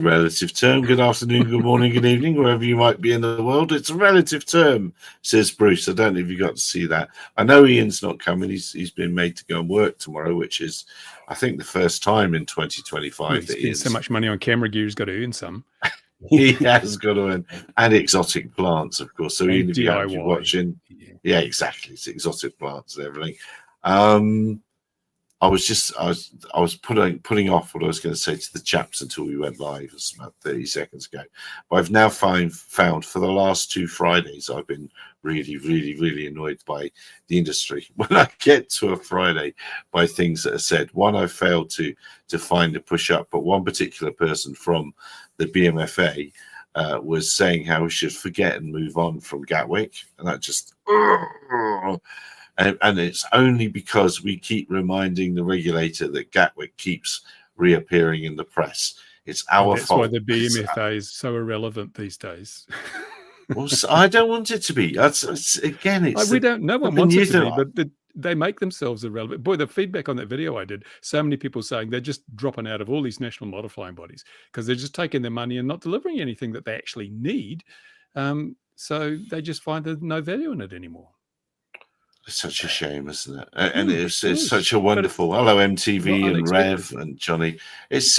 Relative term. Good afternoon, good morning, good evening, wherever you might be in the world. It's a relative term, says Bruce. I don't know if you got to see that. I know Ian's not coming. He's been made to go and work tomorrow, which is, I think, the first time in 2025 that He spent so much money on camera gear, he's got to earn some. He has got to earn, and exotic plants, of course. So and even if you're DIY. watching, yeah, exactly, it's exotic plants and everything. I was putting off what I was going to say to the chaps until we went live. It was about 30 seconds ago. But I've now found for the last 2 Fridays, I've been really annoyed by the industry when I get to a Friday by things that are said. One, I failed to find a push up, but one particular person from the BMFA was saying how we should forget and move on from Gatwick, and that just. And it's only because we keep reminding the regulator that Gatwick keeps reappearing in the press. It's our fault. That's why the BMFA is so irrelevant these days. Well, I don't want it to be. No one wants it to be, but they make themselves irrelevant. Boy, the feedback on that video I did, so many people saying they're just dropping out of all these national model flying bodies because they're just taking their money and not delivering anything that they actually need. So they just find there's no value in it anymore. It's such a shame, isn't it? And it's such a wonderful. Hello, MTV and Rev and Johnny. There's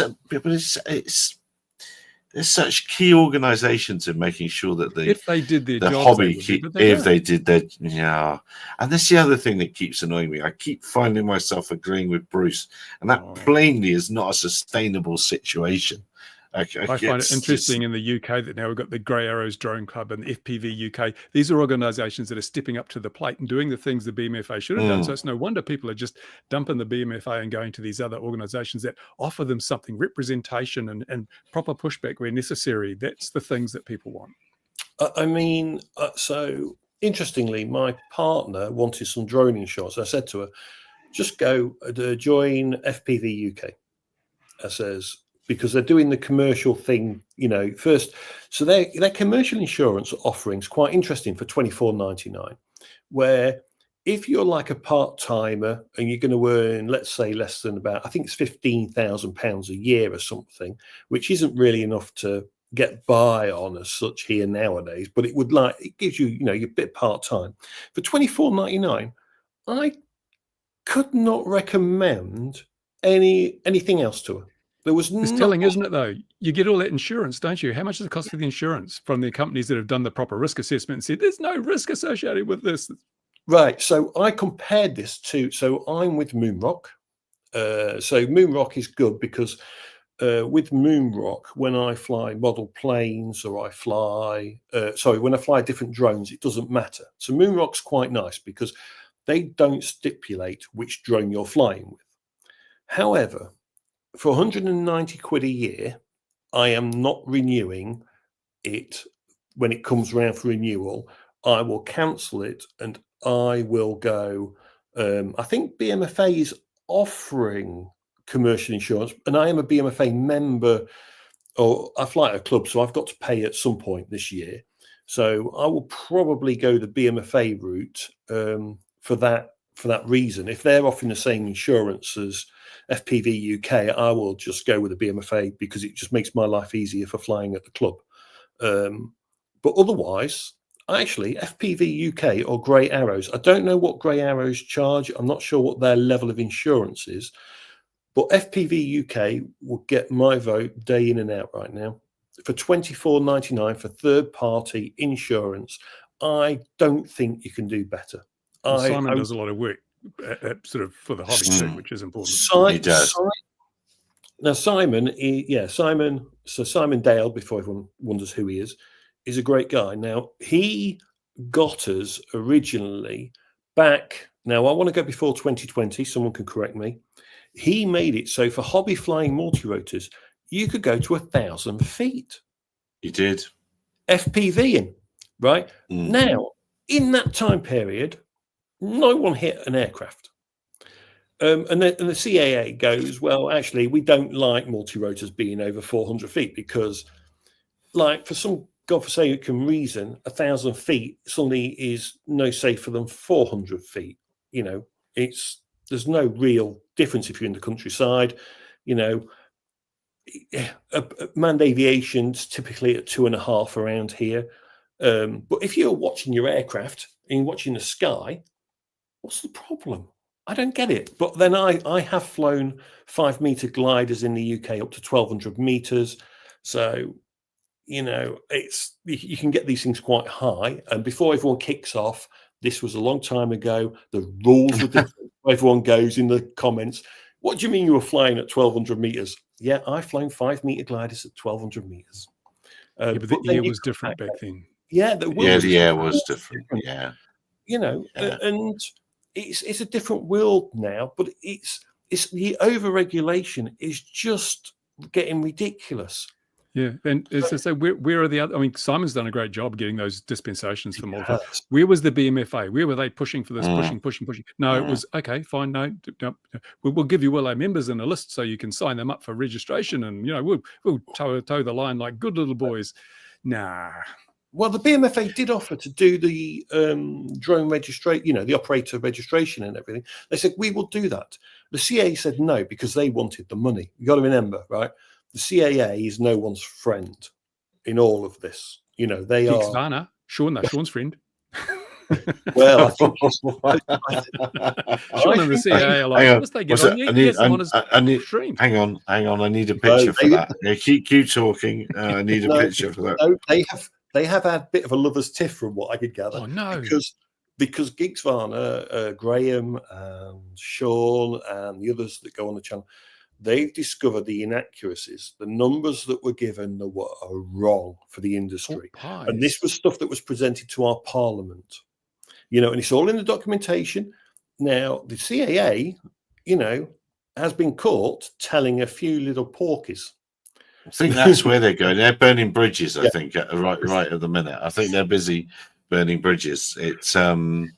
such key organisations in making sure that if they did their jobs, hobby they did their And that's the other thing that keeps annoying me. I keep finding myself agreeing with Bruce, and that plainly is not a sustainable situation. I find it interesting in the UK that now we've got the Grey Arrows Drone Club and the FPV UK. These are organisations that are stepping up to the plate and doing the things the BMFA should have done. So it's no wonder people are just dumping the BMFA and going to these other organisations that offer them something, representation and proper pushback where necessary. That's the things that people want. So interestingly, my partner wanted some drone insurance. I said to her, just go join FPV UK. I says, because they're doing the commercial thing, first. So their commercial insurance offerings quite interesting for $24.99, where if you're like a part-timer and you're going to earn, let's say, less than about, I think it's £15,000 a year or something, which isn't really enough to get by on as such here nowadays, but it gives you, you're a bit part-time. For $24.99, I could not recommend anything else to her. It's telling, isn't it, though? You get all that insurance, don't you? How much does it cost for the insurance from the companies that have done the proper risk assessment and said there's no risk associated with this? Right. So I compared this so I'm with Moonrock. So Moonrock is good because with Moonrock, when I fly model planes or when I fly different drones, it doesn't matter. So Moonrock's quite nice because they don't stipulate which drone you're flying with. However, for 190 quid a year, I am not renewing it. When it comes around for renewal, I will cancel it and I will go. I think BMFA is offering commercial insurance, and I am a BMFA member, or I fly at a club, so I've got to pay at some point this year. So I will probably go the BMFA route for that reason. If they're offering the same insurance as FPV UK, I will just go with the BMFA because it just makes my life easier for flying at the club. But otherwise, actually, FPV UK or Grey Arrows, I don't know what Grey Arrows charge. I'm not sure what their level of insurance is, but FPV UK will get my vote day in and out right now. For $24.99 for third-party insurance, I don't think you can do better. Simon does a lot of work sort of for the hobby too, which is important. He does. Now, Simon Dale, before everyone wonders who he is a great guy. Now, he got us originally back. Now, I want to go before 2020. Someone can correct me. He made it so for hobby flying multirotors, you could go to 1,000 feet. He did. FPVing, right? Now, in that time period, no one hit an aircraft. And the CAA goes, well, actually, we don't like multirotors being over 400 feet because, like, for some godforsaken reason, 1,000 feet suddenly is no safer than 400 feet. There's no real difference if you're in the countryside. Manned aviation's typically at 2.5 around here. But if you're watching your aircraft and you're watching the sky, what's the problem? I don't get it. But then I have flown 5-meter gliders in the UK up to 1,200 meters. So, you know, you can get these things quite high. And before everyone kicks off, this was a long time ago. The rules were different. Everyone goes in the comments, what do you mean you were flying at 1,200 meters? Yeah, I've flown 5-meter gliders at 1,200 meters. Yeah, but the air was different back then. Yeah, the air was different. Yeah, you know, and it's a different world now. But it's the overregulation is just getting ridiculous. Yeah, and as I say, where are the other? I mean, Simon's done a great job getting those dispensations for model. Yes. Where was the BMFA? Where were they pushing for this? Mm. Pushing. No, it was okay, fine. No, we'll give you all our members in a list so you can sign them up for registration, and you know we'll toe the line like good little boys. Nah. Well, the BMFA did offer to do the drone registration, you know, the operator registration and everything. They said, we will do that. The CAA said no because they wanted the money. You got to remember, right? The CAA is no one's friend in all of this. You know, they Geeks are. Varna, Sean's friend. Well, I think Sean and the CAA are like, let's take it on. Hang on. I need a picture for that. Yeah, keep talking. I need a picture for that. No, they have had a bit of a lover's tiff from what I could gather. Oh no! Because Geeks Varna, Graham and Sean and the others that go on the channel, they've discovered the inaccuracies. The numbers that were given are wrong for the industry. And this was stuff that was presented to our parliament. You know, and it's all in the documentation. Now, the CAA, you know, has been caught telling a few little porkies. I think that's where they're going. They're burning bridges, I think, right at the minute. I think they're busy burning bridges. It's I mean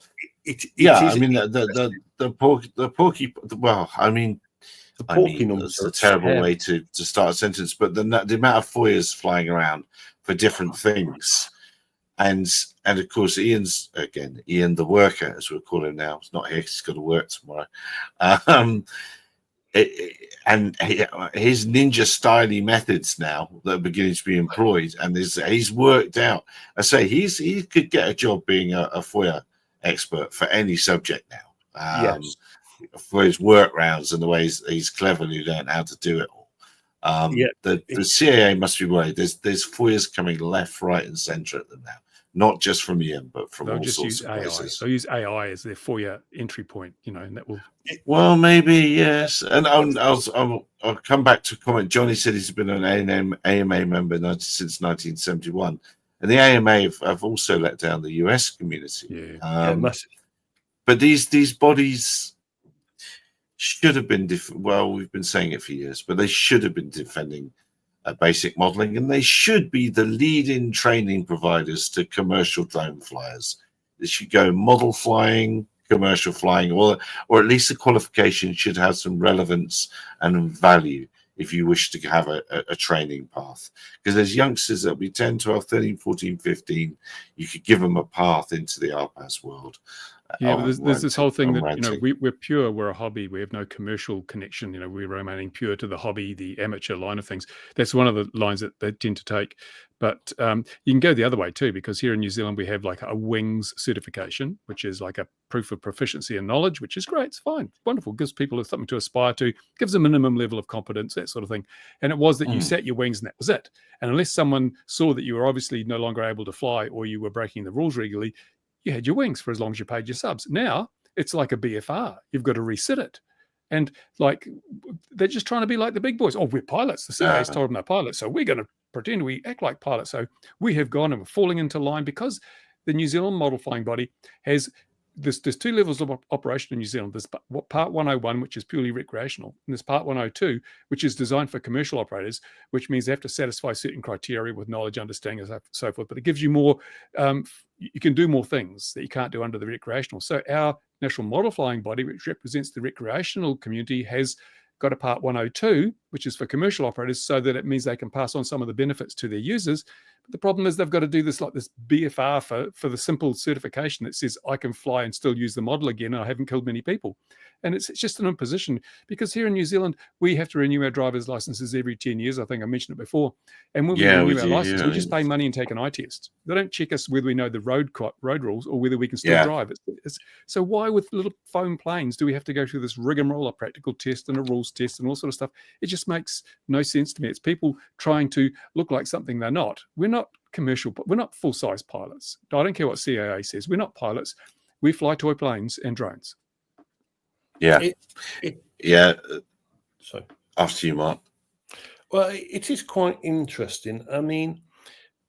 the porky. Well, I mean, the porky numbers. It's a terrible way to start a sentence, but the amount of FOIAs flying around for different things, and of course Ian the worker, as we'll call him now. He's not here; he's got to work tomorrow. And his ninja styly methods now that are beginning to be employed, and he's worked out. I say he could get a job being a FOIA expert for any subject now. Yes. For his workarounds and the ways he's cleverly learned how to do it all. The CAA must be worried. There's FOIAs coming left, right, and centre at them now. Not just from Ian, but from all sorts of places. They'll use AI as their FOIA entry point, you know, and that will. Well, maybe yes. And I'll come back to a comment. Johnny said he's been an AMA member since 1971, and the AMA have also let down the US community. Yeah, massive. But these bodies should have been. Well, we've been saying it for years, but they should have been defending basic modeling, and they should be the lead-in training providers to commercial drone flyers. They should go model flying, commercial flying, or at least the qualification should have some relevance and value if you wish to have a training path. Because there's youngsters that'll be 10, 12, 13, 14, 15. You could give them a path into the RPAS world. Yeah, but there's this whole thing that, you know, we're pure, we're a hobby, we have no commercial connection, you know, we're remaining pure to the hobby, the amateur line of things. That's one of the lines that they tend to take. But you can go the other way too, because here in New Zealand, we have like a WINGS certification, which is like a proof of proficiency and knowledge, which is great. It's fine. It's wonderful. Gives people something to aspire to, gives a minimum level of competence, that sort of thing. And it was that you set your wings and that was it. And unless someone saw that you were obviously no longer able to fly or you were breaking the rules regularly, you had your wings for as long as you paid your subs. Now it's like a BFR. You've got to resit it. And like, they're just trying to be like the big boys. Oh, we're pilots. The CAA's told them they're pilots. So we're going to pretend we act like pilots. So we have gone and we're falling into line because the New Zealand model flying body has there's two levels of operation in New Zealand. There's part 101, which is purely recreational, and there's part 102, which is designed for commercial operators, which means they have to satisfy certain criteria with knowledge, understanding, and so forth. But it gives you more, you can do more things that you can't do under the recreational. So our national model flying body, which represents the recreational community, has got a part 102, which is for commercial operators, so that it means they can pass on some of the benefits to their users. But the problem is they've got to do this like this BFR for the simple certification that says I can fly and still use the model again, and I haven't killed many people. And it's just an imposition, because here in New Zealand, we have to renew our driver's licenses every 10 years. I think I mentioned it before. And when we renew our license, we just pay money and take an eye test. They don't check us whether we know the road rules or whether we can still drive. So why with little foam planes do we have to go through this rigmarole, a practical test and a rules test and all sort of stuff? It just makes no sense to me. It's people trying to look like something they're not. We're not commercial, we're not full-size pilots. I don't care what CAA says. We're not pilots. We fly toy planes and drones. So after you, Mark. Well, it is quite interesting. I mean,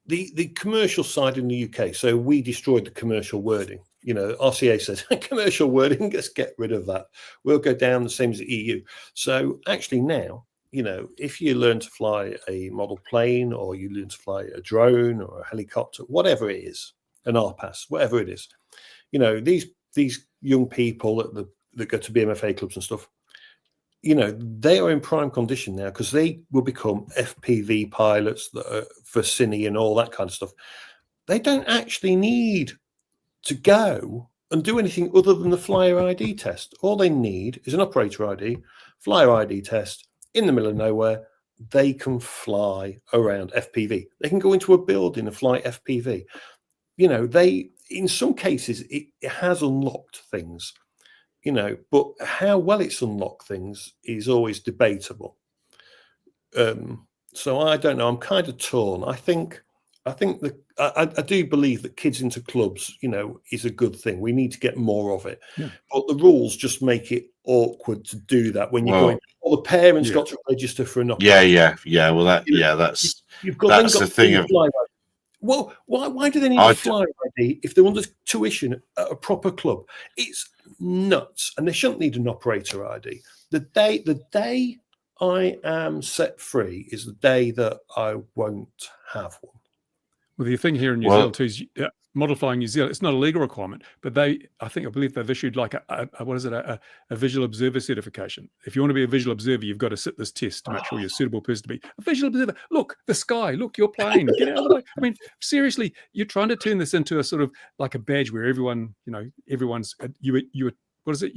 the commercial side in the UK, so we destroyed the commercial wording. RCA says commercial wording, let's get rid of that. We'll go down the same as the EU. So actually now, if you learn to fly a model plane, or you learn to fly a drone or a helicopter, whatever it is, an RPAS, whatever it is, these young people that go to BMFA clubs and stuff, they are in prime condition now, because they will become FPV pilots that are for Cine and all that kind of stuff. They don't actually need to go and do anything other than the flyer ID test. All they need is an operator ID, flyer ID test in the middle of nowhere. They can fly around FPV. They can go into a building and fly FPV. In some cases, it has unlocked things. But how well it's unlocked things is always debatable. So I don't know. I'm kind of torn. I do believe that kids into clubs, is a good thing. We need to get more of it. Yeah. But the rules just make it awkward to do that when you're going. Well, the parents got to register for an operator. Yeah. Well, that's the thing of. Well, why do they need a flyer ID if they're under tuition at a proper club? It's nuts, and they shouldn't need an operator ID. The day I am set free is the day that I won't have one. Well, the thing here in New Zealand too is model flying New Zealand. It's not a legal requirement, but I believe they've issued like a visual observer certification. If you want to be a visual observer, you've got to sit this test to make sure you're a suitable person to be a visual observer. Look, the sky. Look, you're plane. Get out of the way. I mean, seriously, you're trying to turn this into a sort of like a badge where everyone's you. What is it?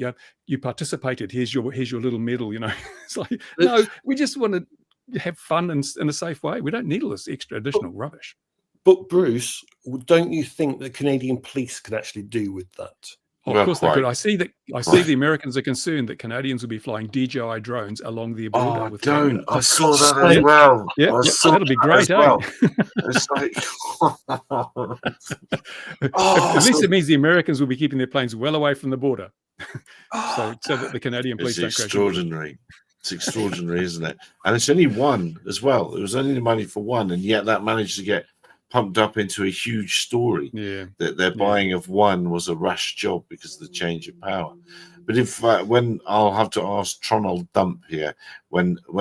You participated. Here's your little medal. It's like, no, we just want to have fun in a safe way. We don't need all this extra additional rubbish. But Bruce, don't you think that Canadian police can actually do with that? Of course they could. I see the Americans are concerned that Canadians will be flying DJI drones along the border. I saw that as well. Yeah, that'll be great. It's like, at least it means the Americans will be keeping their planes well away from the border, so that the Canadian police don't crash. Extraordinary. It's extraordinary, isn't it? And it's only one as well. It was only the money for one, and yet that managed to get pumped up into a huge story. That their buying of one was a rash job because of the change of power. But when I'll have to ask Tronald Dump here, when he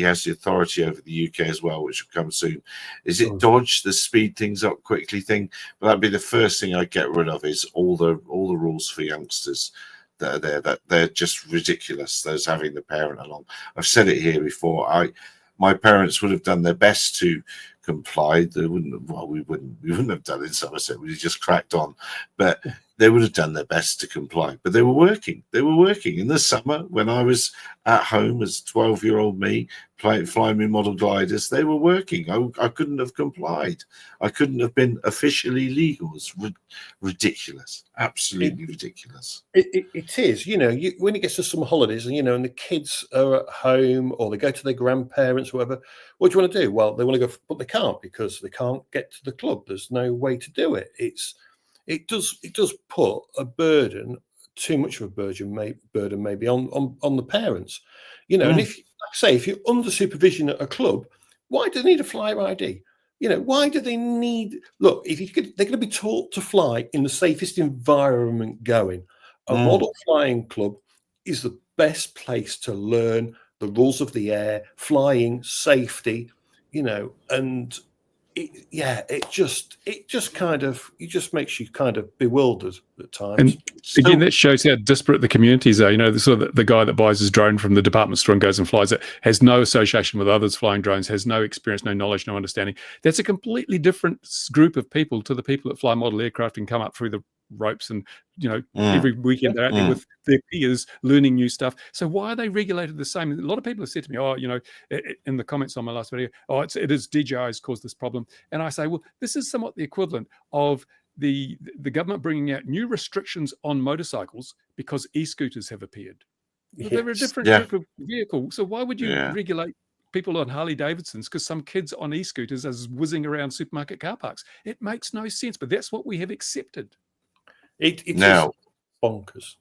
has the authority over the UK as well, which will come soon. Is it Dodge, the speed things up quickly thing? But that'd be the first thing I'd get rid of, is all the rules for youngsters that are there, that they're just ridiculous. Those having the parent along. I've said it here before. My parents would have done their best to comply. They wouldn't. Well, we wouldn't have done it. So I said we just cracked on, but they would have done their best to comply. But they were working. They were working in the summer when I was at home as 12-year-old me flying me model gliders. They were working. I couldn't have complied. I couldn't have been officially legal. It's ridiculous. Absolutely ridiculous. It is. When it gets to summer holidays, and the kids are at home or they go to their grandparents, or whatever. What do you want to do? Well, they want to go, but they can't because they can't get to the club. There's no way to do it. It does put a burden, too much of a burden maybe on the parents, And if you're under supervision at a club, why do they need a flyer ID? Why do they need? Look, they're going to be taught to fly in the safest environment going. A model flying club is the best place to learn the rules of the air, flying, safety, and it just kind of makes you kind of bewildered at times. And again, that shows how disparate the communities are. You know, the guy that buys his drone from the department store and goes and flies it has no association with others flying drones, has no experience, no knowledge, no understanding. That's a completely different group of people to the people that fly model aircraft and come up through the ropes and, you know, every weekend they're out there with their peers learning new stuff. So why are they regulated the same? A lot of people have said to me, oh, you know, in the comments on my last video, oh, it is DJI's caused this problem. And I say, well, this is somewhat the equivalent of the government bringing out new restrictions on motorcycles because e-scooters have appeared. Yes. They're a different group of vehicle. So why would you regulate people on Harley Davidsons because some kids on e-scooters are whizzing around supermarket car parks? It makes no sense, but that's what we have accepted. It now, is bonkers.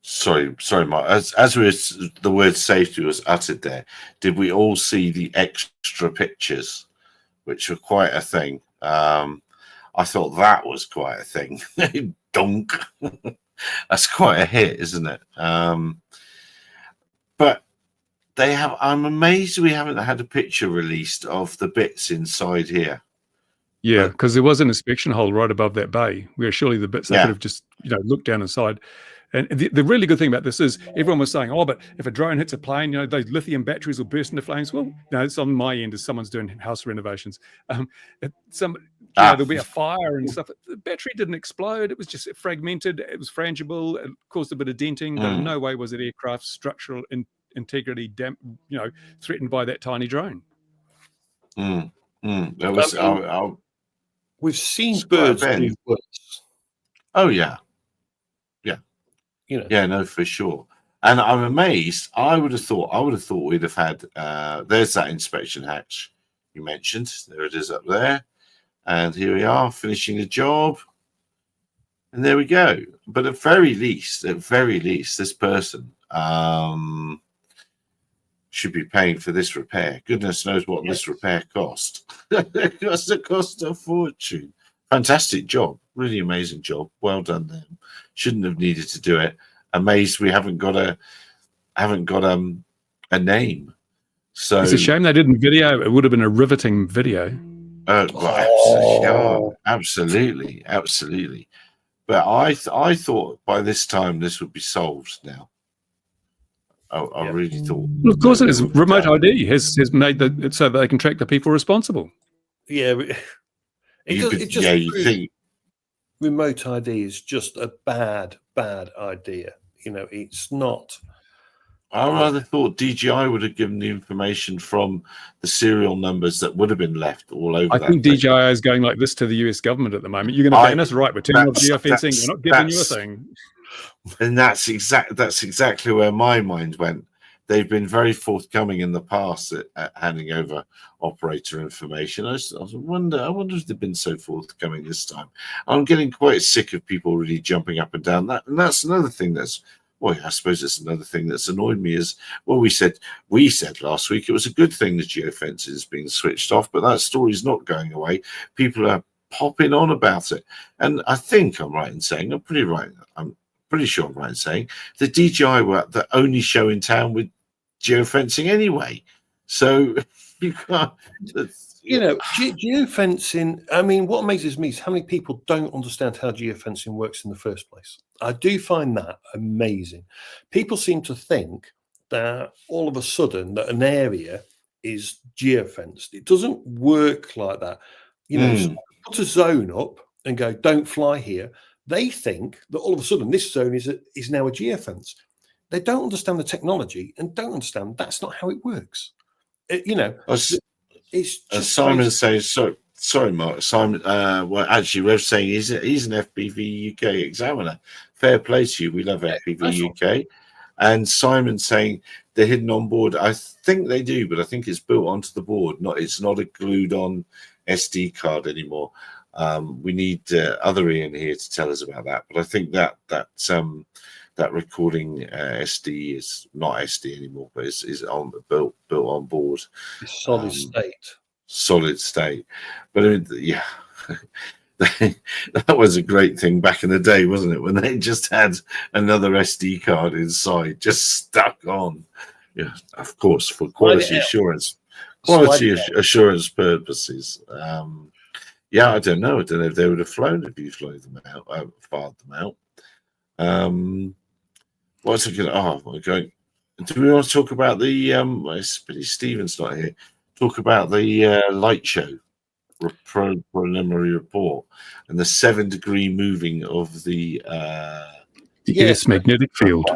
Sorry, Mark. As the word safety was uttered there, did we all see the extra pictures, which were quite a thing? I thought that was quite a thing. Donk. That's quite a hit, isn't it? But they have. I'm amazed we haven't had a picture released of the bits inside here. Yeah, because there was an inspection hole right above that bay where surely the bits they could have just, you know, looked down inside. And the really good thing about this is everyone was saying, oh, but if a drone hits a plane, you know, those lithium batteries will burst into flames. Well, no, it's on my end as someone's doing house renovations. There'll be a fire and stuff. The battery didn't explode. It was just fragmented. It was frangible. It caused a bit of denting. But in no way was it aircraft structural integrity, threatened by that tiny drone. That was. We've seen birds do worse. Oh yeah. You know. Yeah, no, for sure. And I'm amazed. I would have thought we'd have had. There's that inspection hatch you mentioned. There it is up there, and here we are finishing the job. And there we go. But at very least, this person should be paying for this repair. Goodness knows what this repair cost. It cost a fortune. Fantastic job. Really amazing job. Well done them. Shouldn't have needed to do it. Amazed we haven't got a name. So it's a shame they didn't video. It would have been a riveting video. Absolutely. But I thought by this time this would be solved now. I really thought. Well, of course, it is. Remote ID has made it so that they can track the people responsible. Yeah, you think remote ID is just a bad idea. You know, it's not. I rather thought DJI would have given the information from the serial numbers that would have been left all over. I think DJI is going like this to the US government at the moment. You're going to ban us, right? We're turning off geofencing. We're not giving you a thing. And that's exactly where my mind went. They've been very forthcoming in the past at handing over operator information. I wonder if they've been so forthcoming this time. I'm getting quite sick of people really jumping up and down. And that's another thing that's, well, I suppose it's another thing that's annoyed me is, well, we said last week it was a good thing the geofencing is being switched off, but that story's not going away. People are popping on about it. And I think I'm right in saying, I'm pretty sure I'm right in saying the DJI were the only show in town with geofencing anyway. So you can't, geofencing. I mean, what amazes me is how many people don't understand how geofencing works in the first place. I do find that amazing. People seem to think that all of a sudden that an area is geofenced. It doesn't work like that. You know, so put a zone up and go, don't fly here. They think that all of a sudden this zone is now a geofence. They don't understand the technology and don't understand that's not how it works. It's just Simon says, sorry, Mark. Simon, actually, Rev's saying he's an FPV UK examiner. Fair play to you. We love FPV UK. And Simon saying they're hidden on board. I think they do, but I think it's built onto the board. It's not a glued-on SD card anymore. We need other Ian here to tell us about that. But I think that recording SD is not SD anymore, but is built on board. Solid state. Solid state. But I mean, yeah, that was a great thing back in the day, wasn't it? When they just had another SD card inside, just stuck on. Yeah, of course, for quality assurance. quality assurance purposes. Yeah, I don't know. I don't know if they would have flown if you flew them out, fired them out. What's it going? Oh, we're going. Do we want to talk about the? It's Billy Stevens not here. Talk about the light show preliminary report and the 7-degree moving of the Earth's magnetic field.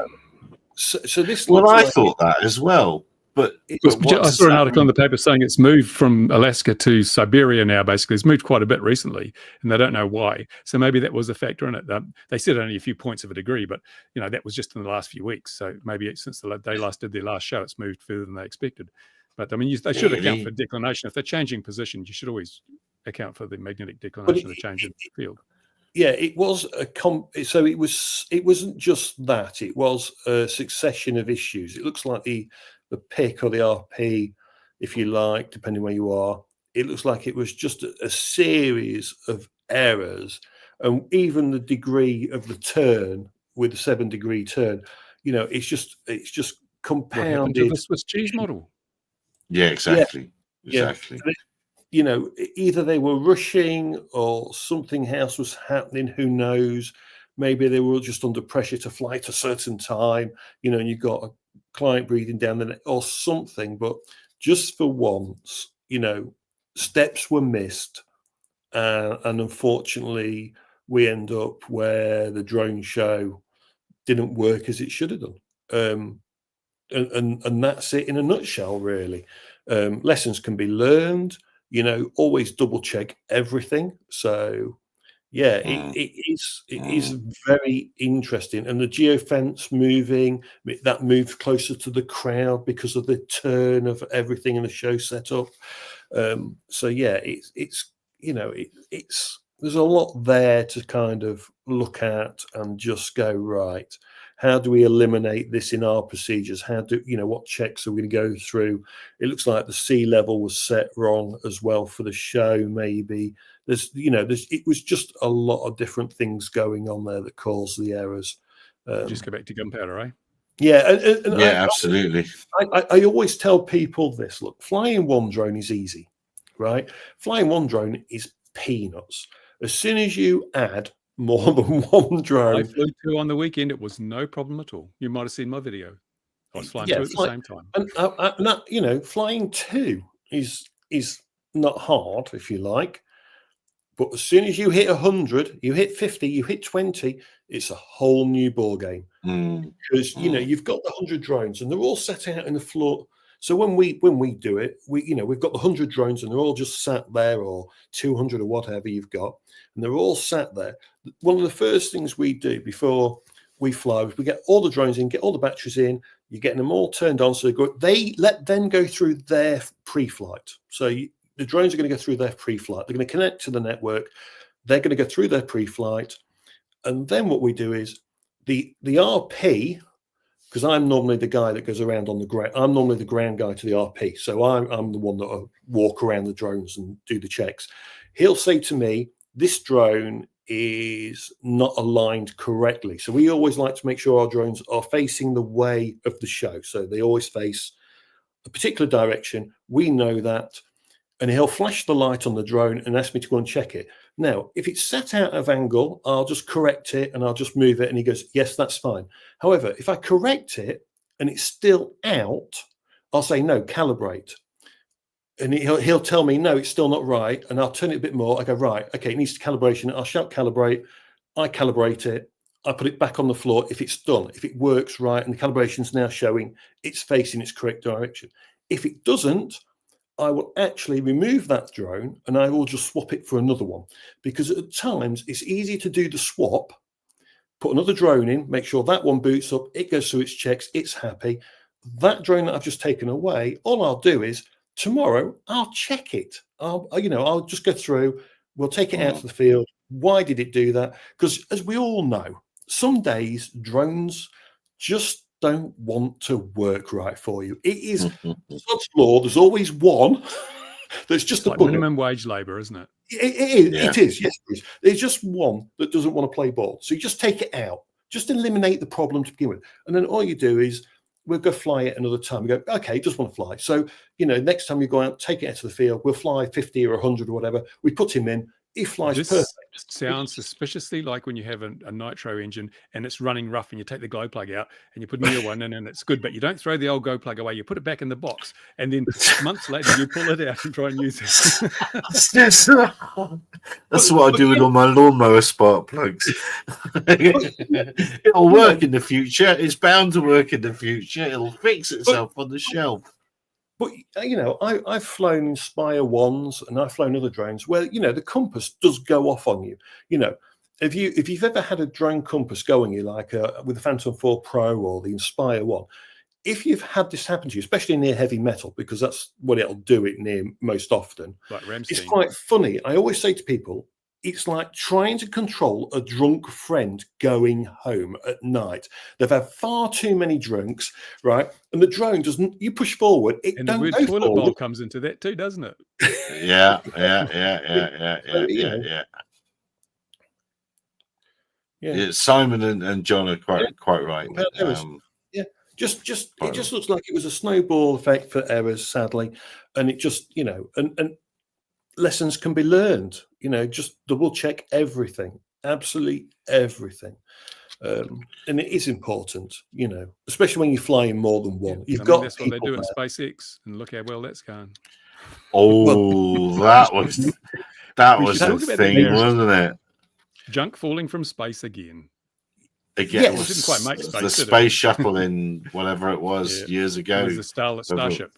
So this. Well, I thought that as well. But I saw an article in the paper saying it's moved from Alaska to Siberia now, basically. It's moved quite a bit recently, and they don't know why. So maybe that was a factor in it. They said only a few points of a degree, but that was just in the last few weeks. So maybe since they last did their last show, it's moved further than they expected. But I mean, they should account for declination. If they're changing position, you should always account for the magnetic declination of the change in the field. Yeah, it was so it wasn't just that. It was a succession of issues. It looks like the PIC or the RP, if you like, depending where you are. It looks like it was just a series of errors, and even the degree of the turn with the 7-degree turn, it's just compounded. What happened to the Swiss cheese model? Yeah, exactly. Yeah. Exactly. Either they were rushing or something else was happening. Who knows? Maybe they were just under pressure to fly at a certain time, and you've got a client breathing down the neck or something. But just for once, steps were missed. And unfortunately, we end up where the drone show didn't work as it should have done. And that's it in a nutshell, really. Lessons can be learned. Always double check everything. So, yeah, it is very interesting. And the geofence moving, that moved closer to the crowd because of the turn of everything in the show setup. So, yeah, it's there's a lot there to kind of look at and just go, right, how do we eliminate this in our procedures? What checks are we going to go through? It looks like the sea level was set wrong as well for the show. Maybe it was just a lot of different things going on there that caused the errors. Just go back to gunpowder, eh? Yeah, and absolutely. I always tell people this: look, flying one drone is easy, right? Flying one drone is peanuts. As soon as you add more than one drone. I flew 2 on the weekend. It was no problem at all. You might have seen my video. I was flying 2 at the same time. And that, flying 2 is not hard, if you like. But as soon as you hit 100, you hit 50, you hit 20, it's a whole new ball game. Because you've got the 100 drones and they're all set out in the floor. So when we do it, we've got the 100 drones and they're all just sat there, or 200 or whatever you've got, and they're all sat there. One of the first things we do before we fly is we get all the drones in, get all the batteries in, you're getting them all turned on. So they let them go through their pre-flight. So the drones are going to go through their pre-flight. They're going to connect to the network. They're going to go through their pre-flight. And then what we do is the RP, because I'm normally the guy that goes around on the ground. I'm normally the ground guy to the RP. So I'm the one that will walk around the drones and do the checks. He'll say to me, this drone is not aligned correctly. So we always like to make sure our drones are facing the way of the show. So they always face a particular direction. We know that. And he'll flash the light on the drone and ask me to go and check it. Now, if it's set out of angle, I'll just correct it and I'll just move it. And he goes, yes, that's fine. However, if I correct it and it's still out, I'll say, no, calibrate. And he'll tell me, no, it's still not right. And I'll turn it a bit more. I go, right, okay, it needs calibration. I'll shout calibrate. I calibrate it. I put it back on the floor. If it's done, if it works right, and the calibration's now showing it's facing its correct direction. If it doesn't, I will actually remove that drone and I will just swap it for another one, because at times it's easy to do the swap, put another drone in, make sure that one boots up, it goes through its checks, it's happy. That drone that I've just taken away, all I'll do is tomorrow I'll check it. I'll just go through, we'll take it out to the field. Why did it do that? Because as we all know, some days drones just don't want to work right for you. It is God's law. There's always one that's just like minimum wage labor, isn't it? It is. Yeah. It is. Yes, it is. There's just one that doesn't want to play ball. So you just take it out. Just eliminate the problem to begin with. And then all you do is we'll go fly it another time. We go, okay, just want to fly. So, next time you go out, take it out to the field, we'll fly 50 or 100 or whatever. We put him in. He flies perfect. Sounds suspiciously like when you have a nitro engine and it's running rough and you take the glow plug out and you put a new one in and it's good, but you don't throw the old glow plug away. You put it back in the box and then months later you pull it out and try and use it. That's what I do with all my lawnmower spark plugs. It'll work in the future. It's bound to work in the future. It'll fix itself on the shelf. But, I've flown Inspire 1s and I've flown other drones where, the compass does go off on you. If you've ever had a drone compass go on you, like with the Phantom 4 Pro or the Inspire 1, if you've had this happen to you, especially near heavy metal, because that's what it'll do it near most often, like it's quite funny. I always say to people, it's like trying to control a drunk friend going home at night. They've had far too many drinks, right? And the drone doesn't. You push forward, it and don't the word go toilet forward. bowl comes into that too, doesn't it? Yeah. Simon and John are quite right. Just it just looks like it was a snowball effect for errors, sadly, and it just and lessons can be learned. Just double check everything, absolutely everything. And it is important, especially when you're flying more than one. You've got that's what they do at SpaceX, and look how well that's going. Oh, that was the thing, wasn't it? Junk falling from space again. Again, it didn't quite make space. The space shuttle in whatever it was years ago. It was the Starship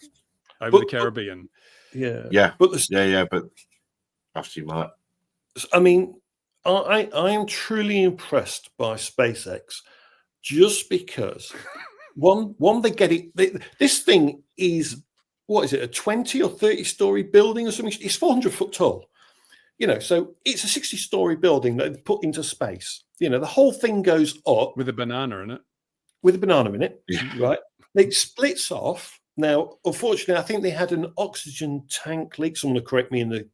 over the Caribbean. But after you might. I mean, I am truly impressed by SpaceX, just because one they get it. This thing is, what is it, a 20 or 30-story building or something? It's 400 foot tall. So it's a 60-story building that they put into space. The whole thing goes up with a banana in it. With a banana in it, right? It splits off. Now, unfortunately, I think they had an oxygen tank leak. Someone will correct me in the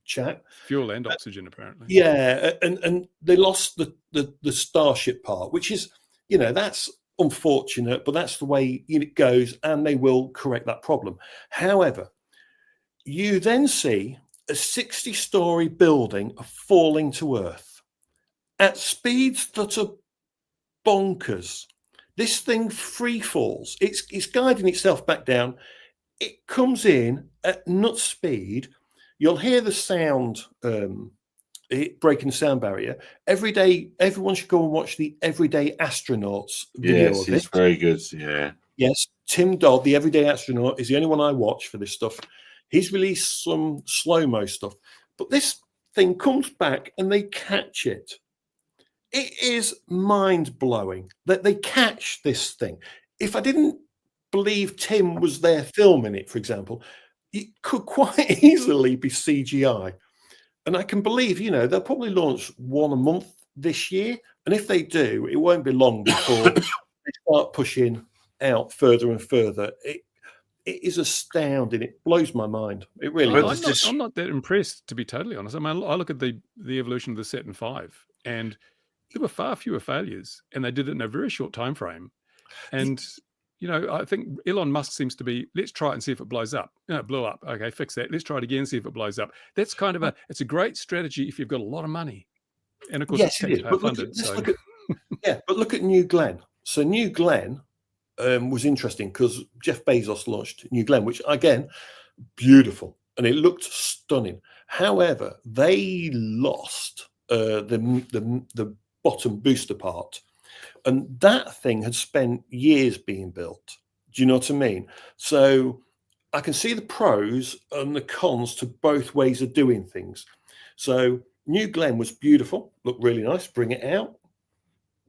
chat. Fuel and oxygen, apparently. Yeah, and they lost the Starship part, which is, that's unfortunate, but that's the way it goes, and they will correct that problem. However, you then see a 60-story building falling to Earth at speeds that are bonkers. This thing free falls. It's guiding itself back down. It comes in at nut speed. You'll hear the sound breaking the sound barrier. Every day, everyone should go and watch the Everyday Astronauts video of it. Yes, it's very good. Yeah. Yes, Tim Dodd, the Everyday Astronaut, is the only one I watch for this stuff. He's released some slow-mo stuff. But this thing comes back and they catch it. It is mind-blowing that they catch this thing. If I didn't believe Tim was there filming it, for example, it could quite easily be CGI. And I can believe, they'll probably launch one a month this year. And if they do, it won't be long before they start pushing out further and further. It is astounding. It blows my mind. It really does. I'm not that impressed, to be totally honest. I mean, I look at the evolution of the Saturn V, and there were far fewer failures, and they did it in a very short time frame. And I think Elon Musk seems to be, let's try it and see if it blows up. It blew up. Okay, fix that. Let's try it again, see if it blows up. That's kind of it's a great strategy if you've got a lot of money. And of course, yes, it's taxpayer funded. But look at New Glenn. So New Glenn was interesting because Jeff Bezos launched New Glenn, which again, beautiful, and it looked stunning. However, they lost the bottom booster part, and that thing had spent years being built. Do you know what I mean? So I can see the pros and the cons to both ways of doing things. So New Glenn was beautiful, looked really nice. Bring it out.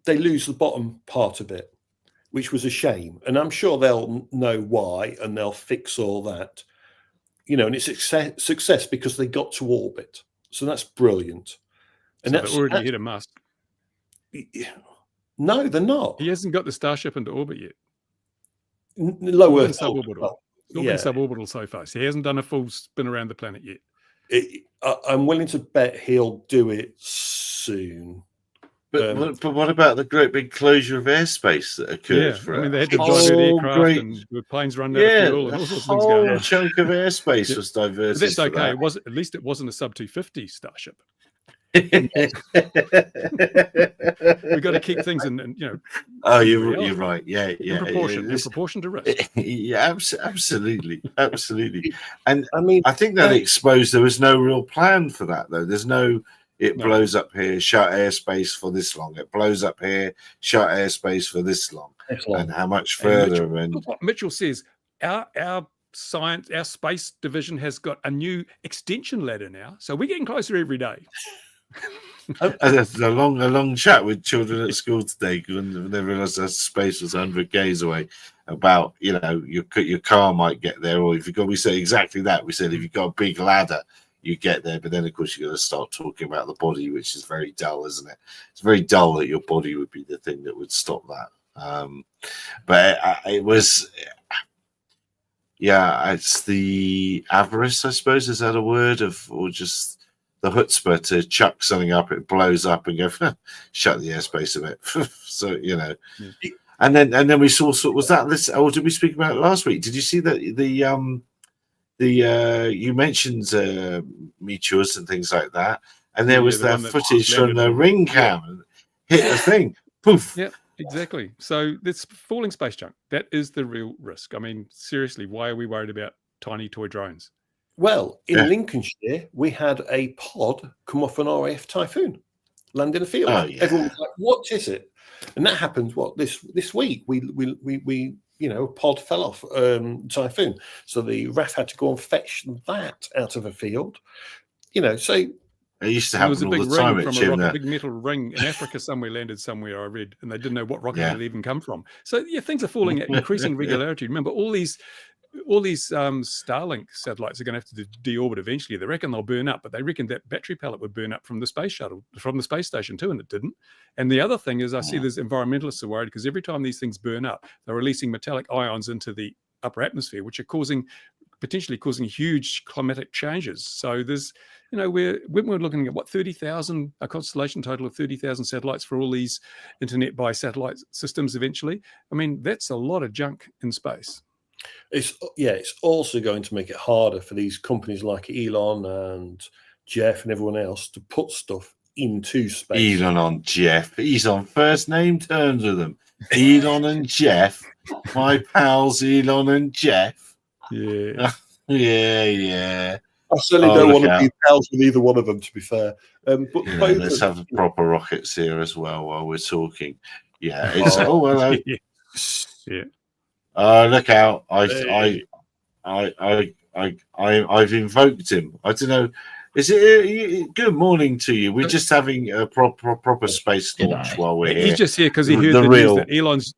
They lose the bottom part of it, which was a shame. And I'm sure they'll know why, and they'll fix all that. And it's a success because they got to orbit. So that's brilliant. And so they're already hit a Musk. No, they're not. He hasn't got the Starship into orbit yet. Low Earth suborbital. Been suborbital so far. So he hasn't done a full spin around the planet yet. I'm willing to bet he'll do it soon. But what about the great big closure of airspace that occurred? Yeah, For I mean, they had a to divert whole aircraft and the planes running out of yeah, fuel and a all sorts of things going whole on. chunk of airspace Yeah. was diverted. But that's for okay. that. At least it wasn't a sub 250 Starship. We We've got to keep things in Oh, in you're reality, right. Yeah, in proportion to risk. Yeah, absolutely, absolutely. And I mean, I think that exposed there was no real plan for that, though. There's no. It No. blows up here, shut airspace for this long. It blows up here, shut airspace for this long, and how much further. Look what Mitchell says. Our space division has got a new extension ladder now, so we're getting closer every day. There's a long chat with children at school today when they realised that space was 100 k's away. About your car might get there, or if you got, we said exactly that. We said if you've got a big ladder, you get there, but then of course you're going to start talking about the body, which is very dull, isn't it? It's very dull that your body would be the thing that would stop that. But it was, yeah, it's the avarice, I suppose. Is that a word or just the chutzpah to chuck something up? It blows up and go shut the airspace a bit. So Yeah. and then we saw. Was that this? Or did we speak about it last week? Did you see that you mentioned meteors and things like that, and there was that footage from the ring cam hit the thing, poof. Yeah, exactly. So this falling space junk, that is the real risk. I mean, seriously, why are we worried about tiny toy drones? Well, in Lincolnshire, we had a pod come off an RAF Typhoon, land in a field. Oh, yeah. Everyone was like, "What is it?" And that happened. This week? We pod fell off Typhoon, so the RAF had to go and fetch that out of a field. So it used to happen there was a all big the time ring at from a Chim. big metal ring in Africa somewhere, landed somewhere, I read, and they didn't know what rocket Yeah. it even come from. So yeah, things are falling at increasing regularity. Remember, all these Starlink satellites are going to have to deorbit eventually. They reckon they'll burn up, but they reckon that battery pellet would burn up from the space shuttle, from the space station too, and it didn't. And the other thing is, I see there's environmentalists are worried because every time these things burn up, they're releasing metallic ions into the upper atmosphere, which are potentially causing huge climatic changes. So there's, when we're looking at 30,000, a constellation total of 30,000 satellites for all these internet by satellite systems eventually. I mean, that's a lot of junk in space. It's also going to make it harder for these companies like Elon and Jeff and everyone else to put stuff into space. Elon on Jeff. He's on first name terms with them. Elon and Jeff. My pals Elon and Jeff. Yeah. Yeah. I certainly don't want to be pals with either one of them, to be fair. But let's have proper rockets here as well while we're talking. Yeah. It's hello. Yeah. Look out! I've invoked him. I don't know. Is it good morning to you? We're just having a proper space launch while we're here. He's just here because he heard the news that Elon's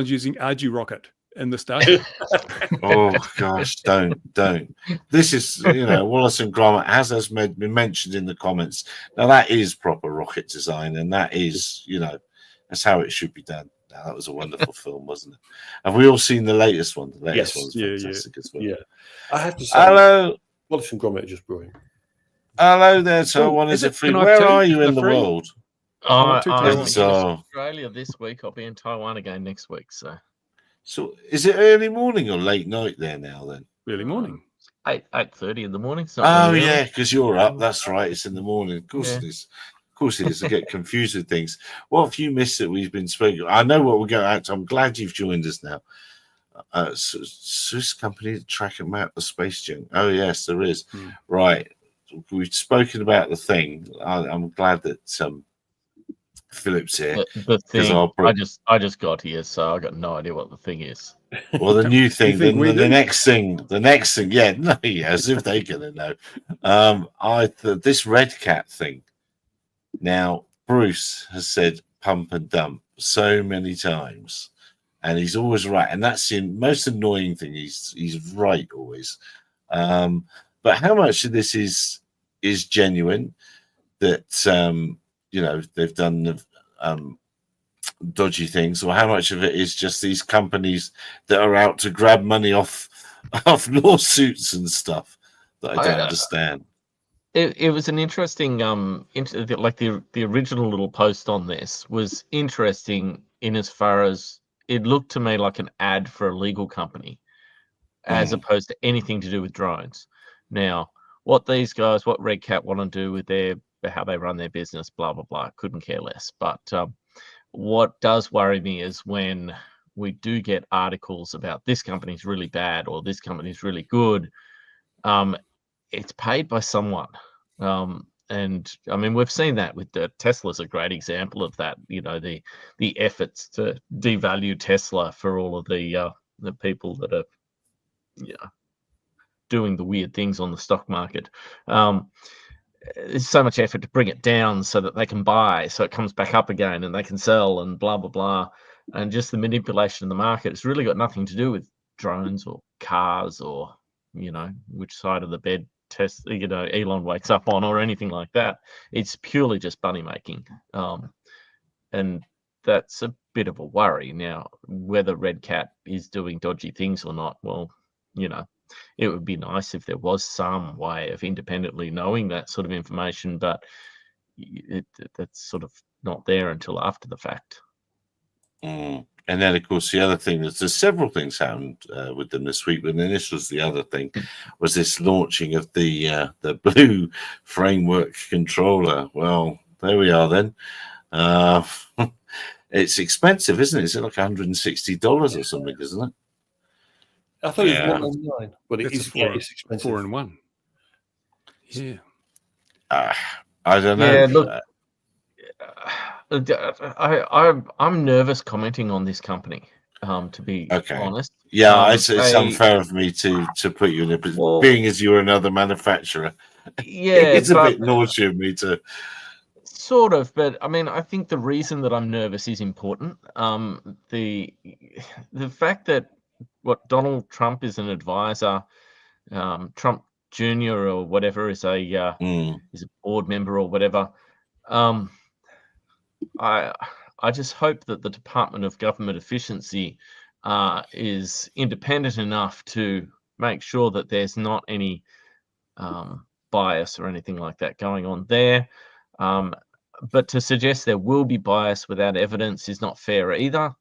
using Arju rocket in the Starship. Oh gosh, don't. This is Wallace and Gromit has been mentioned in the comments. Now that is proper rocket design, and that is that's how it should be done. Now, that was a wonderful film, wasn't it? Have we all seen the latest one? The latest one's fantastic as well. Yeah, I have to say, hello, Wallace and Gromit are just brilliant. Hello there, Taiwan. Where are you in the world? I'm in So- Australia this week. I'll be in Taiwan again next week. So is it early morning or late night there now? Then Early morning. 8:30 in the morning. Oh yeah, because you're up. That's right. It's in the morning. Of course it is. Of course it is. I get confused with things. What have you missed that we've been speaking? I know what we're going out to. I'm glad you've joined us now. Swiss company to track and map the space junk. Oh yes, there is. Right. We've spoken about the thing. I'm glad that Philip's here. The thing. I just got here, so I got no idea what the thing is. Well, the new thing, the next thing. Yeah, no, as if they're gonna know. This red cat thing. Now, Bruce has said pump and dump so many times, and he's always right. And that's the most annoying thing. He's right always. But how much of this is genuine? That they've done the dodgy things, or how much of it is just these companies that are out to grab money off lawsuits and stuff that I don't understand. It was an interesting like the original little post on this was interesting in as far as it looked to me like an ad for a legal company as opposed to anything to do with drones. Now, what these guys, what Red Cat want to do with how they run their business, blah blah blah, couldn't care less. But what does worry me is when we do get articles about this company's really bad or this company's really good. It's paid by someone. And I mean, we've seen that with Tesla's a great example of that. You know, the efforts to devalue Tesla for all of the people that are, doing the weird things on the stock market. There's so much effort to bring it down so that they can buy, so it comes back up again and they can sell and blah blah blah, and just the manipulation of the market. It's really got nothing to do with drones or cars or which side of the bed Elon wakes up on or anything like that. It's purely just money making, and that's a bit of a worry. Now, whether Red Cat is doing dodgy things or not, well, it would be nice if there was some way of independently knowing that sort of information, but that's sort of not there until after the fact. And then, of course, the other thing is there's several things happened with them this week, but then this was the other thing, was this launching of the Blue Framework controller. Well, there we are then. It's expensive, isn't it? It's like $160 or something, isn't it? I thought it was $199, but it's expensive. 4-in-1. Yeah. I don't know. Look, I'm nervous commenting on this company. To be honest. Yeah, it's unfair of me to put you in a position, being as you're another manufacturer. Yeah, it's a bit naughty of me to. Sort of, but I mean, I think the reason that I'm nervous is important. The fact that Donald Trump is an advisor, Trump Jr. or whatever is a board member or whatever. I just hope that the Department of Government Efficiency is independent enough to make sure that there's not any bias or anything like that going on there. But to suggest there will be bias without evidence is not fair either.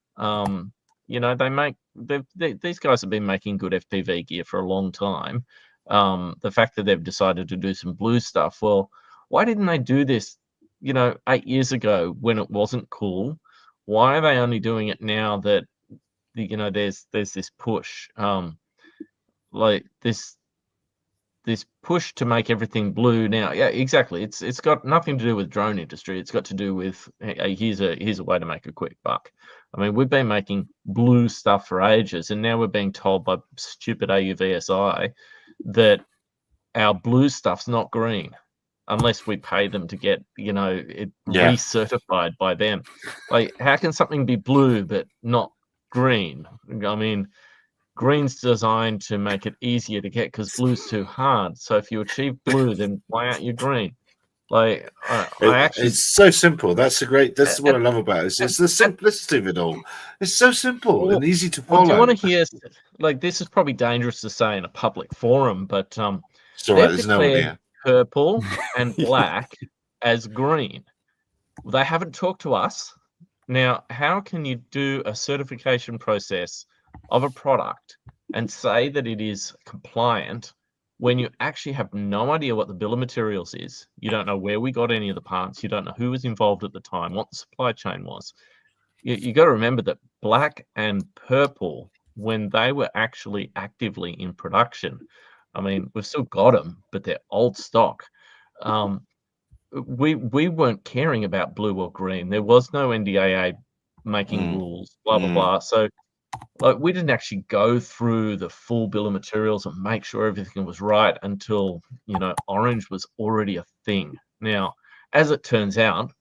These guys have been making good FPV gear for a long time. The fact that they've decided to do some blue stuff, well, why didn't they do this 8 years ago when it wasn't cool? Why are they only doing it now that there's this push, like this push to make everything blue now? Yeah, exactly. It's got nothing to do with drone industry. It's got to do with, hey, here's a way to make a quick buck. I mean, we've been making blue stuff for ages, and now we're being told by stupid AUVSI that our blue stuff's not green unless we pay them to get it recertified by them. Like, how can something be blue but not green? I mean, green's designed to make it easier to get because blue's too hard. So if you achieve blue, then why aren't you green? Like, it's so simple. That's what I love about it. It's the simplicity of it all. It's so simple and easy to follow. Do you want to hear? Like, this is probably dangerous to say in a public forum, but it's all right. There's no one here. Purple and black as green. They haven't talked to us. Now, how can you do a certification process of a product and say that it is compliant when you actually have no idea what the bill of materials is? You don't know where we got any of the parts. You don't know who was involved at the time, what the supply chain was. You got to remember that black and purple, when they were actually actively in production, I mean, we've still got them, but they're old stock. We weren't caring about blue or green. There was no NDAA making rules, blah, blah, blah. So, like, we didn't actually go through the full bill of materials and make sure everything was right until, orange was already a thing. Now, as it turns out,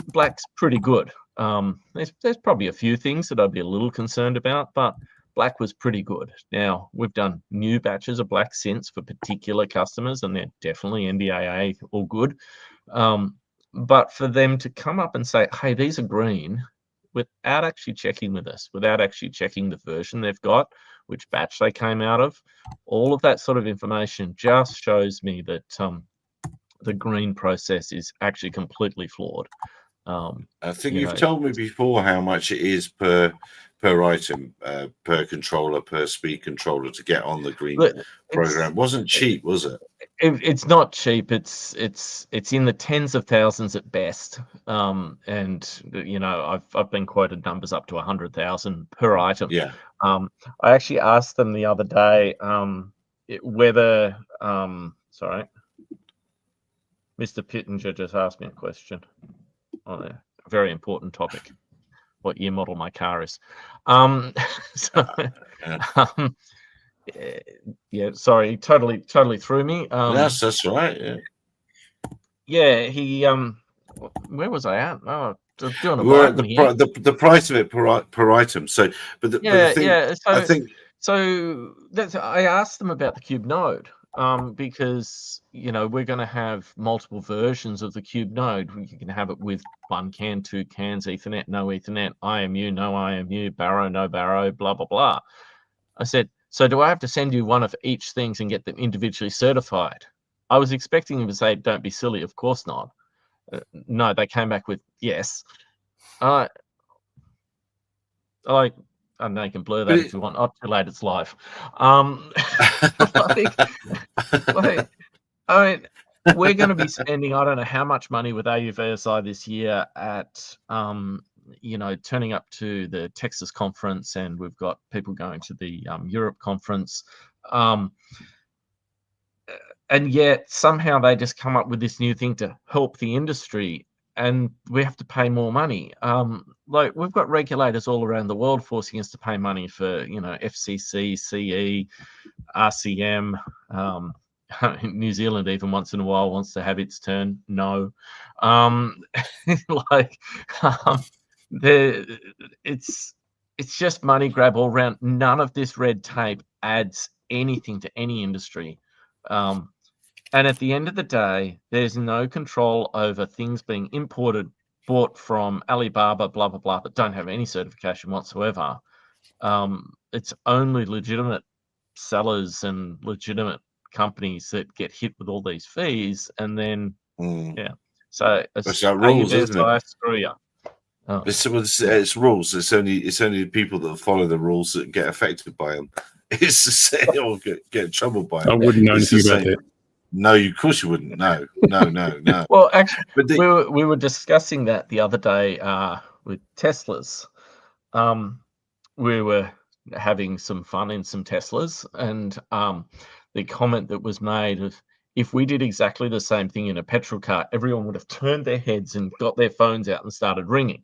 black's pretty good. There's probably a few things that I'd be a little concerned about, but black was pretty good. Now, we've done new batches of black since for particular customers, and they're definitely NDAA all good. But for them to come up and say, hey, these are green, without actually checking with us, without actually checking the version they've got, which batch they came out of, all of that sort of information just shows me that the green process is actually completely flawed. I think you you've know, told me before how much it is per item, per controller, per speed controller to get on the green look, program. Wasn't cheap, was it? it's not cheap. It's in the tens of thousands at best. And you know, I've been quoted numbers up to 100,000 per item. Yeah. I actually asked them the other day whether sorry, Mr. Pittenger just asked me a question on a very important topic. What year model my car is? So, Yeah. yeah, sorry, totally threw me. That's right. Yeah. Yeah, he where was I at? Oh, just doing a We're at Bible here. the price of it per item. So, but the thing, Yeah. I think, So that's, I asked them about the Cube Node, because you know we're going to have multiple versions of the Cube Node. You can have it with 1 CAN, 2 CANs, Ethernet, no Ethernet, IMU, no IMU, Barrow, no Barrow, blah blah blah. I said, so do I have to send you one of each things and get them individually certified? I was expecting them to say, don't be silly, of course not. No, they came back with yes. I know you can blur that if you want. Oh, too late, it's live. Like, I mean, we're going to be spending, I don't know how much money with AUVSI this year at, you know, turning up to the Texas conference, and we've got people going to the Europe conference. And yet somehow they just come up with this new thing to help the industry, and we have to pay more money. Like, we've got regulators all around the world forcing us to pay money for, you know, FCC, CE, RCM. New Zealand even once in a while wants to have its turn. No. Like, it's just money grab all around. None of this red tape adds anything to any industry. And at the end of the day, there's no control over things being imported, bought from Alibaba, blah, blah, blah, that don't have any certification whatsoever. It's only legitimate sellers and legitimate companies that get hit with all these fees. And then, yeah. So it's like rules, isn't it? Screw you. Oh. It's rules. It's only the people that follow the rules that get affected by them. It's the same, or get in trouble by them. I wouldn't know anything about that. No, of course you wouldn't. No. Well, actually, we were discussing that the other day with Teslas. We were having some fun in some Teslas, and the comment that was made of, if we did exactly the same thing in a petrol car, everyone would have turned their heads and got their phones out and started ringing.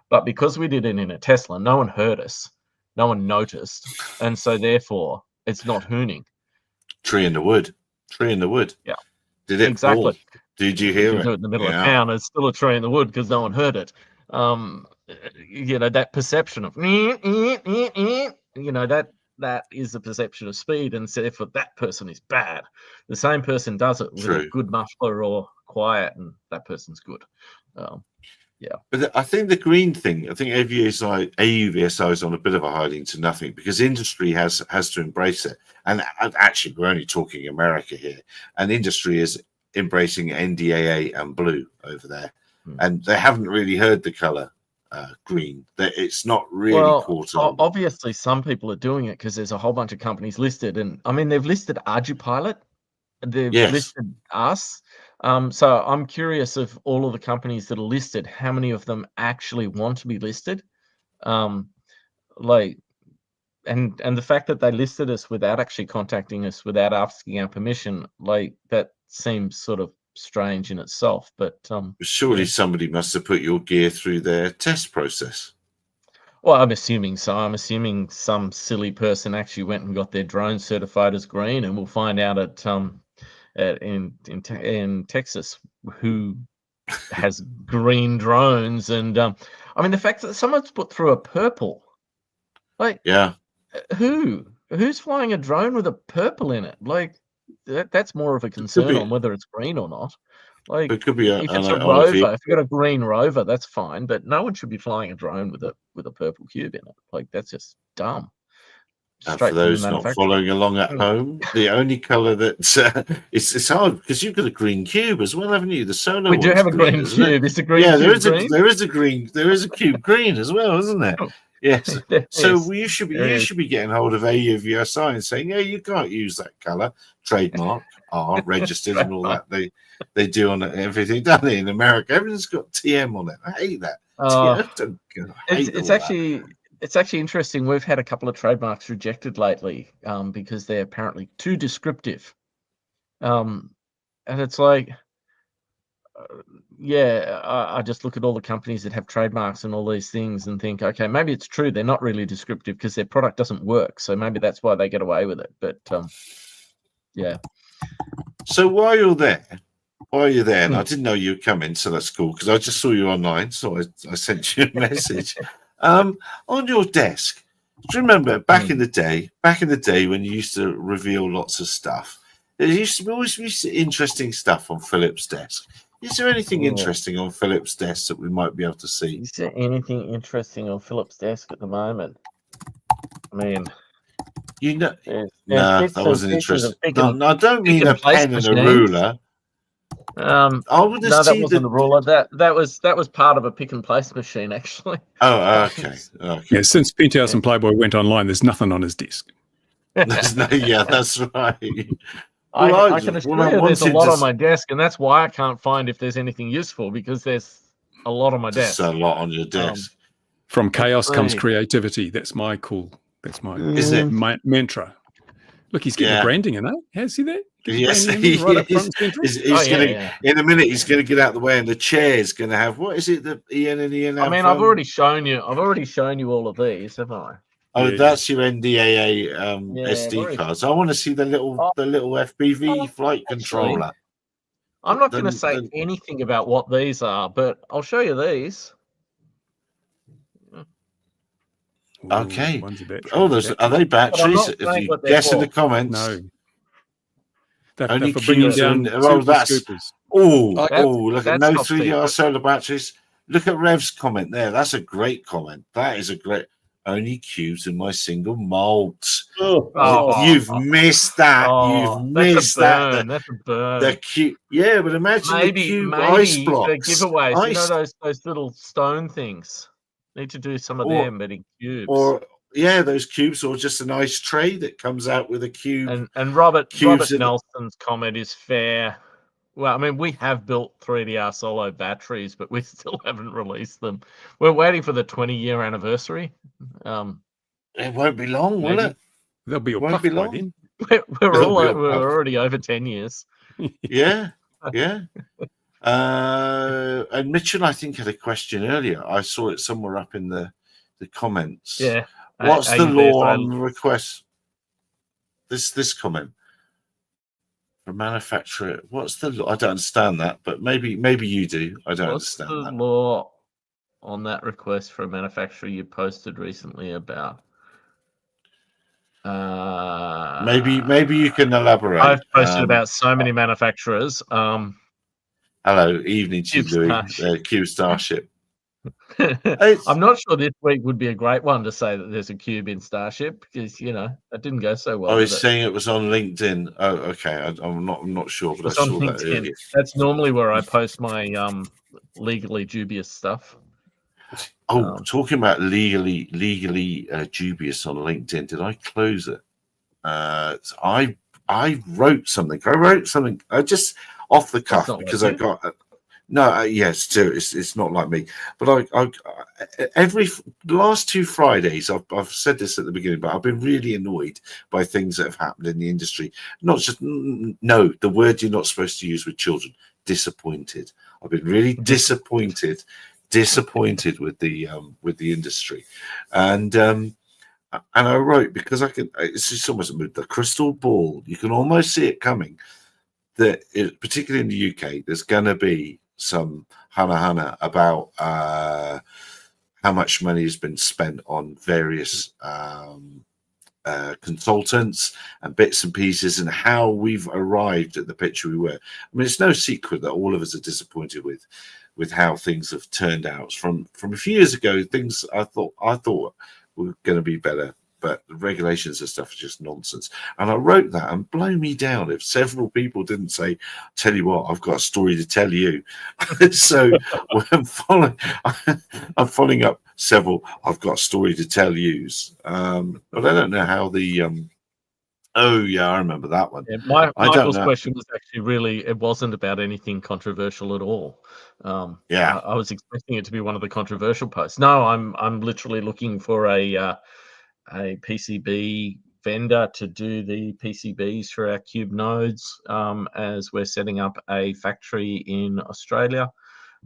But because we did it in a Tesla, no one heard us, no one noticed, and so therefore it's not hooning. Tree in the wood. Yeah. Did it exactly fall? Did you hear it? Do it in the middle of town. It's still a tree in the wood because no one heard it. You know, that perception of, you know, that is the perception of speed, and so therefore that person is bad. The same person does it with a good muffler or quiet, and that person's good. Yeah. But I think the green thing, I think AUVSI is on a bit of a hiding to nothing, because industry has to embrace it. And actually, we're only talking America here, and industry is embracing NDAA and blue over there. And they haven't really heard the color green. It's not really caught on. Obviously, some people are doing it because there's a whole bunch of companies listed. And I mean, they've listed Argipilot, they've listed us. So I'm curious, of all of the companies that are listed, how many of them actually want to be listed? Like, and the fact that they listed us without actually contacting us, without asking our permission, like, that seems sort of strange in itself. But surely somebody must have put your gear through their test process. Well, I'm assuming so. I'm assuming some silly person actually went and got their drone certified as green, and we'll find out in Texas who has green drones. And I mean, the fact that someone's put through a purple, like, who's flying a drone with a purple in it? Like, that's more of a concern on whether it's green or not. Like, it could be if it's a rover, if you've got a green rover, that's fine, but no one should be flying a drone with a purple cube in it. Like, that's just dumb. straight for from the those not manufacturer. following along at home, the only colour that it's hard because you've got a green cube as well, haven't you? The solar We do one's have a green isn't it? cube. Is the green Yeah, cube green? there is a cube green as well, isn't there? Yes. There So is. you should There is. be getting hold of AUVSI and saying, yeah, you can't use that colour. Trademark, are registered and all that. They do on everything, don't they? In America, everything's got TM on it. I hate that. It's actually interesting. We've had a couple of trademarks rejected lately because they're apparently too descriptive. And it's like, I just look at all the companies that have trademarks and all these things and think, okay, maybe it's true they're not really descriptive because their product doesn't work. So maybe that's why they get away with it. But yeah. So while you're there, and I didn't know you were coming, so that's cool because I just saw you online, so I sent you a message. On your desk, do you remember back in the day when you used to reveal lots of stuff? There used to always be interesting stuff on Philip's desk. Is there anything interesting on Philip's desk that we might be able to see? Is there anything interesting on Philip's desk at the moment? I mean, no, that wasn't interesting. No, I don't mean a pen and a ruler. I would have that wasn't a ruler. That was part of a pick and place machine, actually. Oh, okay. Yeah, since Penthouse and Playboy went online, there's nothing on his desk. That's right. I can assure you there's a lot on my desk, and that's why I can't find if there's anything useful, because there's a lot on my desk. There's a lot on your desk. From chaos comes creativity. That's my my mantra. Look, he's getting the branding in that. Has he that? Yes, right up front and in a minute he's going to get out of the way, and the chair's going to have, what is it that Ian and Ian have? I mean, I've already shown you all of these, haven't I? Oh, that's your NDAA SD cards. I want to see the little FPV flight controller. I'm not going to say anything about what these are, but I'll show you these. Okay. Are they batteries? If you guess in the comments. No. Only for bringing down look at no 3DR secret. solar batteries. Look at Rev's comment there. That's a great comment. That is a great. Only cubes in my single molds. You've missed that. You've missed that. That's a burn. The cube. Yeah, but imagine the cube ice blocks. The giveaways. You know those little stone things. Need to do some of them, but in cubes. Those cubes, or just a nice tray that comes out with a cube. And Robert Nelson's comment is fair. Well, I mean, we have built 3DR Solo batteries, but we still haven't released them. We're waiting for the 20-year anniversary. It won't be long, will it? There'll be a puff by then. We're already over 10 years. Yeah. And Mitchell, I think, had a question earlier. I saw it somewhere up in the comments. Yeah. What's the law on request? This comment from manufacturer. What's the law? I don't understand that, but maybe you do. I don't understand that. What's the law on that request for a manufacturer you posted recently about? Maybe you can elaborate. I've posted about so many manufacturers. Hello, evening to you, Louis. Cube Starship. I'm not sure this week would be a great one to say that there's a cube in Starship, because that didn't go so well. I was saying it was on LinkedIn. Oh, okay. I'm not sure, but I saw that earlier. That's normally where I post my legally dubious stuff. Talking about legally dubious on LinkedIn. Did I close it? I wrote something. I just off the cuff because I got. Yes, too. It's not like me, but the last 2 Fridays, I've said this at the beginning, but I've been really annoyed by things that have happened in the industry. Not just the word you're not supposed to use with children. Disappointed. I've been really disappointed with the industry, and I wrote because it's just almost the crystal ball. You can almost see it coming. That particularly in the UK, there's going to be some hana about how much money has been spent on various consultants and bits and pieces, and how we've arrived at the picture we were. I mean, it's no secret that all of us are disappointed with how things have turned out. From a few years ago, things I thought were going to be better. But the regulations and stuff are just nonsense. And I wrote that, and blow me down if several people didn't say, "Tell you what, I've got a story to tell you." So I'm following up several "I've got a story to tell yous," but I don't know how the oh yeah, I remember that one. Yeah, I don't Michael's know. question was actually really, it wasn't about anything controversial at all. Yeah. I was expecting it to be one of the controversial posts. No, I'm literally looking for a PCB vendor to do the PCBs for our Cube nodes, as we're setting up a factory in Australia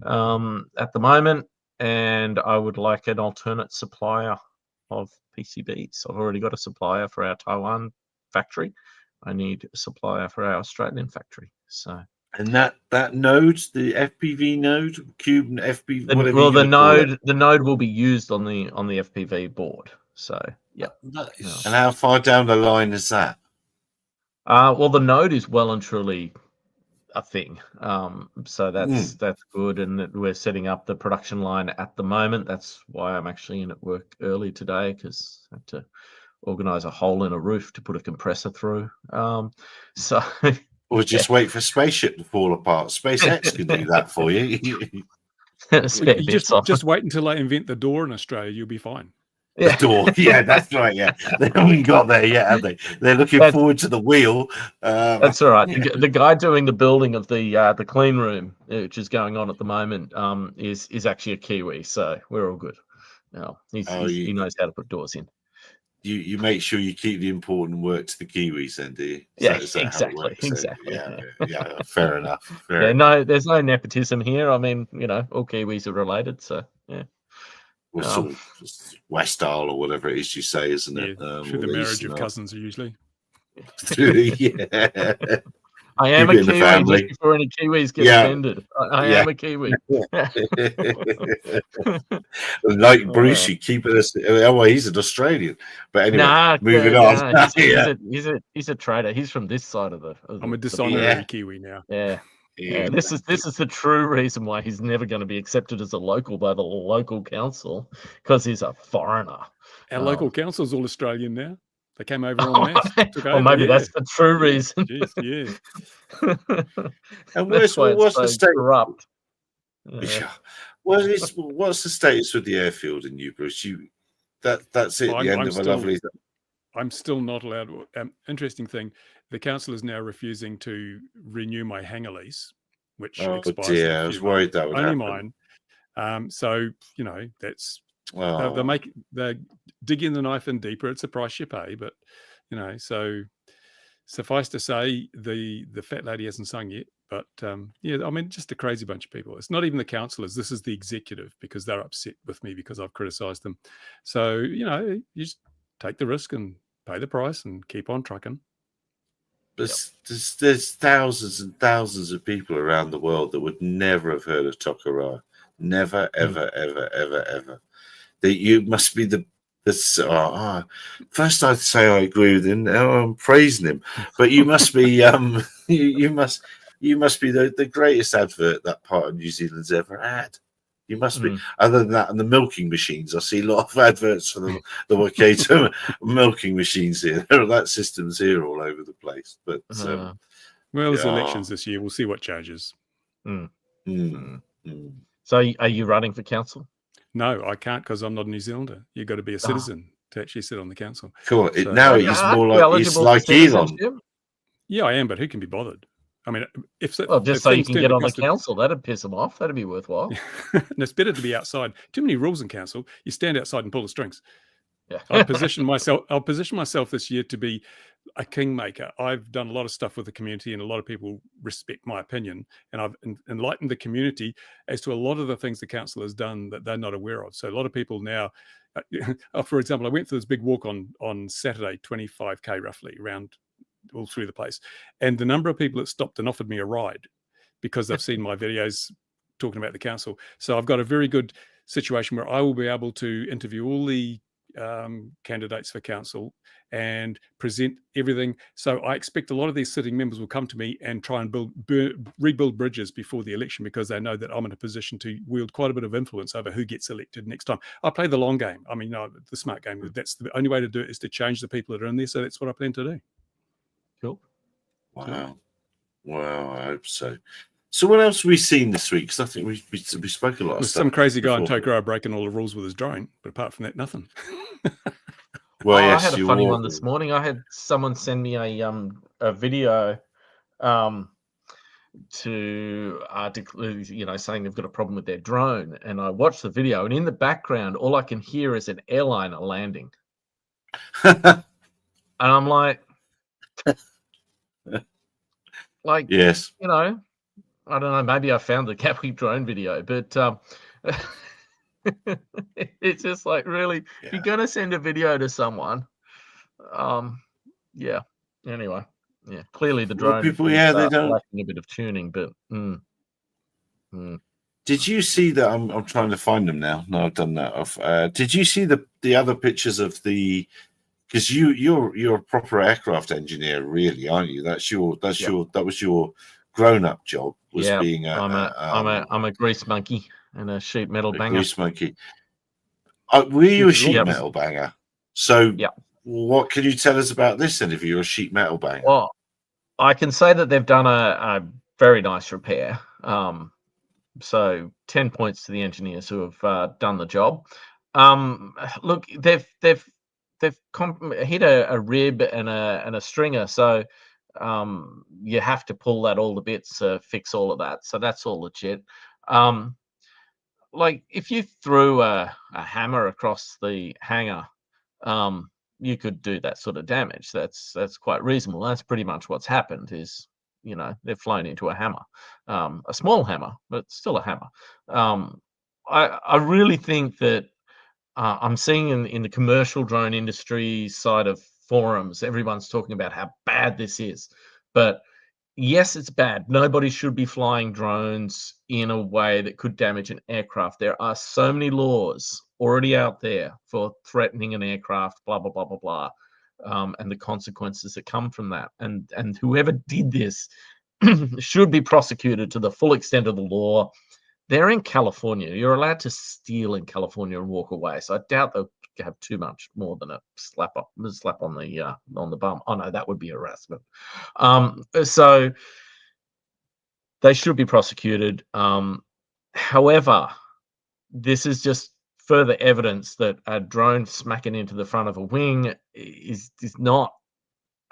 at the moment, and I would like an alternate supplier of PCBs. I've already got a supplier for our Taiwan factory. I need a supplier for our Australian factory. So, And that node, the FPV node, Cube FPV, whatever. well, the node will be used on the FPV board. So, yeah. And how far down the line is that? Well, the node is well and truly a thing. So that's good, and we're setting up the production line at the moment. That's why I'm actually in at work early today, because I had to organize a hole in a roof to put a compressor through. So Or just wait for spaceship to fall apart. SpaceX can do that for you. You just wait until they invent the door in Australia. You'll be fine. The door, yeah, that's right. Yeah, they haven't got there yet, have they? They're looking forward to the wheel. That's all right. The guy doing the building of the clean room, which is going on at the moment, is actually a Kiwi, so we're all good. No, he knows how to put doors in. You make sure you keep the important work to the Kiwis, then, do you? Is exactly. Yeah, fair enough. No, there's no nepotism here. I mean, all Kiwis are related, so yeah. Well, sort of West Isle or whatever it is you say, isn't it? Through the marriage of cousins, usually. Yeah. I am a Kiwi just before any Kiwis get offended. I am a Kiwi. Like Bruce, you keep it as well, he's an Australian. But anyway, moving on. He's a traitor. He's from this side of the I'm a dishonorary Kiwi now. Yeah, this is the true reason why he's never going to be accepted as a local by the local council, because he's a foreigner. Our local council's all Australian now. They came over en masse. Well, maybe that's the true reason. Jeez, And what's the state? Corrupt. What's the status with the airfield in New Bruce? That's it. The end of a lovely. I'm still not allowed. Interesting thing, the council is now refusing to renew my hangar lease, which expires. I was worried that would only happen. Mine. So that's they digging the knife in deeper. It's a price you pay, but so suffice to say, the fat lady hasn't sung yet. But I mean, just a crazy bunch of people. It's not even the councillors. This is the executive, because they're upset with me because I've criticised them. So you just take the risk and pay the price and keep on trucking. There's thousands and thousands of people around the world that would never have heard of Tokoroa. Never, ever, ever, ever, ever. That you must be first I'd say I agree with him. Now I'm praising him, but you must be you must be the greatest advert that part of New Zealand's ever had. You must be. Other than that, and the milking machines, I see a lot of adverts for the Waikato milking machines here. That system's here all over the place. But well, there's elections this year. We'll see what changes. So, are you running for council? No, I can't, because I'm not a New Zealander. You've got to be a citizen to actually sit on the council. Cool. Now he's more like Elon. Yeah, I am, but who can be bothered? I mean, if so you can get on the council, that'd piss them off. That'd be worthwhile. And it's better to be outside. Too many rules in council. You stand outside and pull the strings. Yeah. I'll position myself this year to be a kingmaker. I've done a lot of stuff with the community, and a lot of people respect my opinion. And I've enlightened the community as to a lot of the things the council has done that they're not aware of. So a lot of people now, for example, I went through this big walk on Saturday, 25k roughly, around all through the place, and the number of people that stopped and offered me a ride because they've seen my videos talking about the council. So I've got a very good situation where I will be able to interview all the candidates for council and present everything. So I expect a lot of these sitting members will come to me and try and rebuild bridges before the election, because they know that I'm in a position to wield quite a bit of influence over who gets elected next time. I play the long game. I mean, no, the smart game. That's the only way to do it, is to change the people that are in there. So that's what I plan to do. Cool. Wow. Wow, I hope so. So what else have we seen this week? Because I think we spoke a lot of There's stuff. some crazy guy in before. Tokyo breaking all the rules with his drone, but apart from that, nothing. Well, I yes, had a you funny were- one this morning. I had someone send me a video to saying they've got a problem with their drone, and I watched the video, and in the background all I can hear is an airliner landing, and I'm like Yes. I don't know, maybe I found the Gatwick drone video, but it's just like, really, if you're gonna send a video to someone, anyway, clearly the Well, drone people, is, they don't. lacking a bit of tuning, but Did you see that? I'm trying to find them now. No, I've done that off. Did you see the other pictures of the? Because you're a proper aircraft engineer, really, aren't you? That was your grown-up job, was being I'm a grease monkey and a sheet metal banger. grease monkey. Were you a sheet metal banger? So what can you tell us about this then, if you're a sheet metal banger? Well, I can say that they've done a very nice repair. So 10 points to the engineers who have done the job. Look, they've hit a rib and a stringer, so you have to pull that all to bits to fix all of that. So that's all legit. Like, if you threw a hammer across the hangar, you could do that sort of damage. That's quite reasonable. That's pretty much what's happened. Is they've flown into a hammer, a small hammer, but still a hammer. I really think that I'm seeing in the commercial drone industry side of forums, everyone's talking about how bad this is. But yes, it's bad. Nobody should be flying drones in a way that could damage an aircraft. There are so many laws already out there for threatening an aircraft, blah, blah, blah, blah, blah, and the consequences that come from that. And whoever did this should be prosecuted to the full extent of the law. They're in California. You're allowed to steal in California and walk away. So I doubt they'll have too much more than a slap on the bum. Oh no, that would be harassment. So they should be prosecuted. However, this is just further evidence that a drone smacking into the front of a wing is not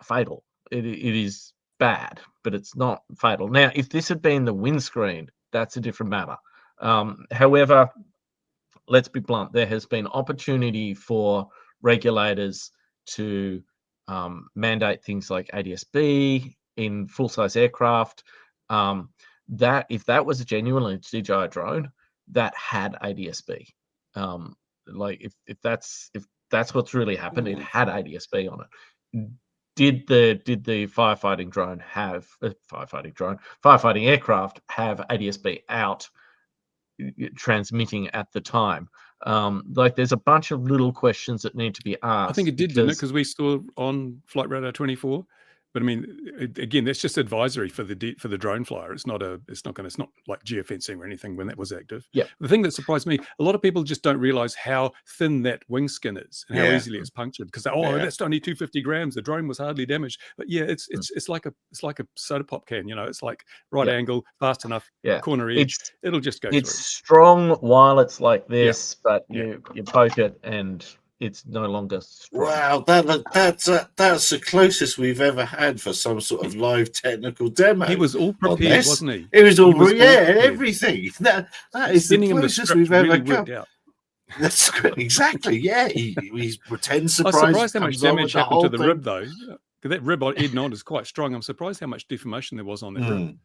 fatal. It is bad, but it's not fatal. Now, if this had been the windscreen, that's a different matter. However, let's be blunt, there has been opportunity for regulators to mandate things like ADS-B in full-size aircraft. That if that was a genuinely DJI drone, that had ADS-B. Like if that's what's really happened, it had ADS-B on it. Did the firefighting aircraft have ADS-B out transmitting at the time? Like, there's a bunch of little questions that need to be asked. I think it did, didn't it? Because we saw on Flight Radar 24. But I mean, again, that's just advisory for the drone flyer. It's not like geofencing or anything when that was active. Yeah. The thing that surprised me, a lot of people just don't realize how thin that wing skin is and how easily it's punctured. Because that's only 250 grams. The drone was hardly damaged. But yeah, it's like a soda pop can. It's like right angle, fast enough, corner edge. It'll just go. It's through. Strong while it's like this, but you poke it and it's no longer strong. Wow, that's the closest we've ever had for some sort of live technical demo. He was all prepared, wasn't he? It was all everything. That is the closest we've ever really come. Out. That's exactly. Yeah, he pretends surprised. I'm surprised how much damage happened to the rib, though. That rib on head and on is quite strong. I'm surprised how much deformation there was on that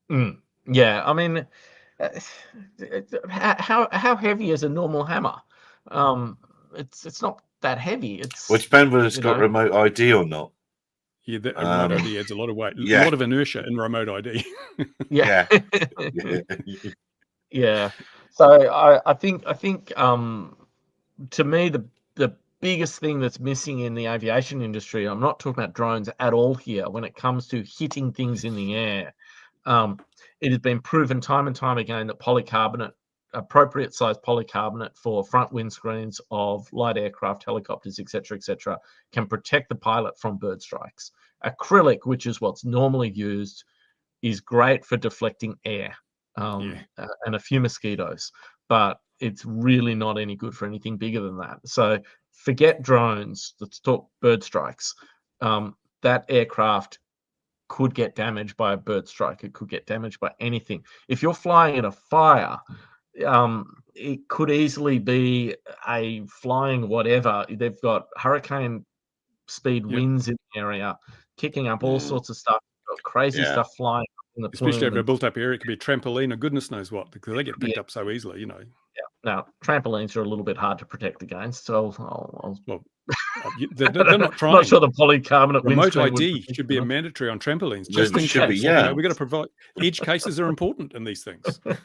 rib. Yeah, I mean, how heavy is a normal hammer? It's not that heavy. It depends whether it's got remote ID or not. Yeah, remote ID adds a lot of weight. A lot of inertia in remote ID. Yeah. Yeah. So I think to me the biggest thing that's missing in the aviation industry. I'm not talking about drones at all here. When it comes to hitting things in the air, it has been proven time and time again that polycarbonate, appropriate size polycarbonate for front windscreens of light aircraft, helicopters, etc., can protect the pilot from bird strikes. Acrylic, which is what's normally used, is great for deflecting air and a few mosquitoes, but it's really not any good for anything bigger than that. So forget drones. Let's talk bird strikes. That aircraft could get damaged by a bird strike. It could get damaged by anything. If you're flying in a fire, it could easily be a flying whatever. They've got hurricane speed winds in the area, kicking up all sorts of stuff. Got crazy stuff flying in the plume. Especially over a built-up area, it could be a trampoline or goodness knows what, because they get picked up so easily, Yeah. Now, trampolines are a little bit hard to protect against, so they're not trying. I'm not sure the polycarbonate remote ID should be a mandatory on trampolines. Just in case. We've got to provide. Edge cases are important in these things. But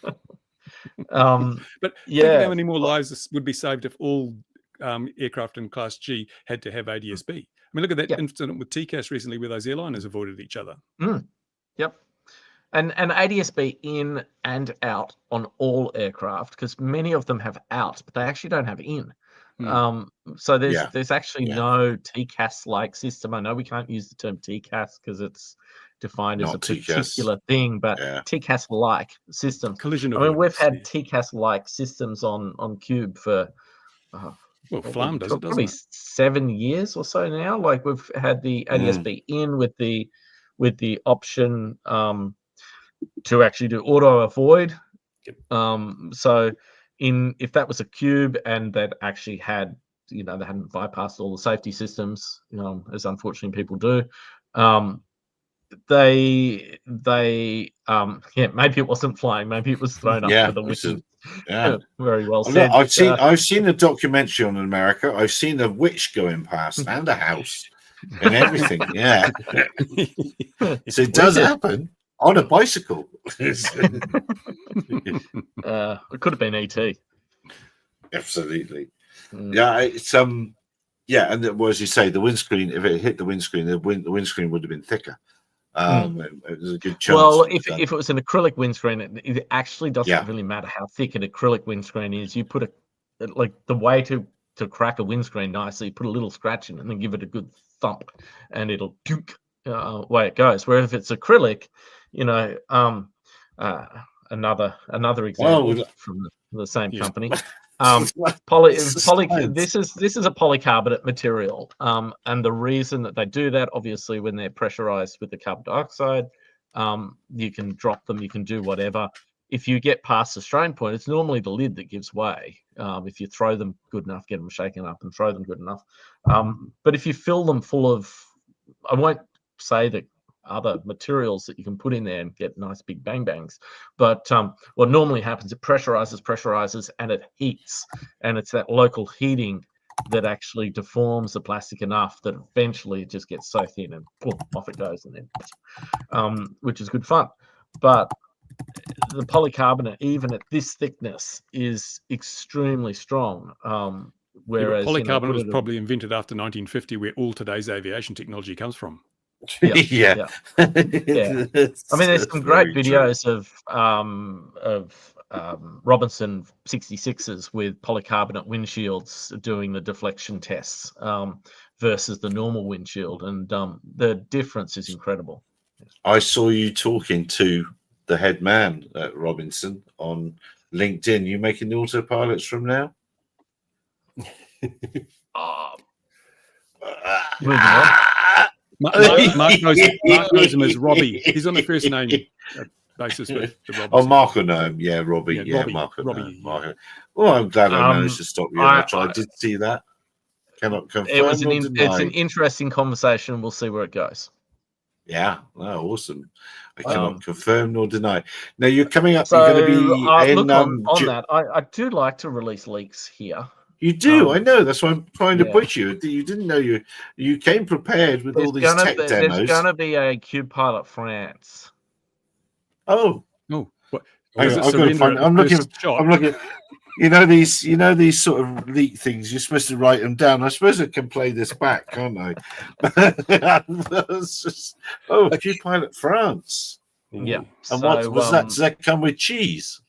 think of how many more lives would be saved if all aircraft in Class G had to have ADS-B. I mean, look at that incident with TCAS recently where those airliners avoided each other. Yep. And ADS-B in and out on all aircraft, because many of them have out, but they actually don't have in. So there's actually no TCAS-like system. I know we can't use the term TCAS because it's defined as a particular thing, but TCAS-like system. Collision I mean, we've had TCAS-like systems on Cube for Flam does it, probably 7 years or so now. Like we've had the ADS-B in with the option to actually do auto avoid. So if that was a Cube and that actually had, they hadn't bypassed all the safety systems, as unfortunately people do, maybe it wasn't flying, maybe it was thrown up for the wind. Very well said. I've seen a documentary on America. I've seen a witch going past and a house and everything. So it does happen on a bicycle. It could have been ET. Absolutely. It's and as you say, the windscreen, if it hit the windscreen, the windscreen would have been thicker. There's a good chance. Well, if it was an acrylic windscreen, it actually doesn't really matter how thick an acrylic windscreen is. You put the way to crack a windscreen nicely, put a little scratch in it and then give it a good thump, and it'll puke away it goes. Where if it's acrylic, another example from the same company. This is a polycarbonate material, and the reason that they do that, obviously, when they're pressurized with the carbon dioxide, you can drop them, you can do whatever. If you get past the strain point, it's normally the lid that gives way. If you throw them good enough, get them shaken up and throw them good enough. But if you fill them full of, I won't say that other materials that you can put in there and get nice big bang bangs, but what normally happens, it pressurizes and it heats, and it's that local heating that actually deforms the plastic enough that eventually it just gets so thin and boom, off it goes, and then which is good fun. But the polycarbonate, even at this thickness, is extremely strong. Whereas polycarbonate was probably invented after 1950, where all today's aviation technology comes from. I mean, there's some great videos of Robinson 66s with polycarbonate windshields doing the deflection tests versus the normal windshield, and the difference is incredible. I saw you talking to the head man at Robinson on LinkedIn. You making the autopilots from now? Moving on. Mark knows him as Robbie. He's on the first name basis with the Robinson. Oh, Mark will know him. Yeah, Robbie. Mark will know him. Well, I'm glad I managed to stop you. I did see that. Cannot confirm. It's an interesting conversation. We'll see where it goes. Yeah, awesome. I cannot confirm nor deny. Now you're coming up. So, you're going to be look on that. I do like to release leaks here. You do, I know. That's why I'm trying to push you. You didn't know you came prepared with all these tech demos. There's going to be a Cube Pilot France. Oh, what? I'm looking. You know these sort of leak things. You're supposed to write them down. I suppose I can play this back, can't I? It's just, Q Pilot France. Yeah. And So, what was that? Does that come with cheese?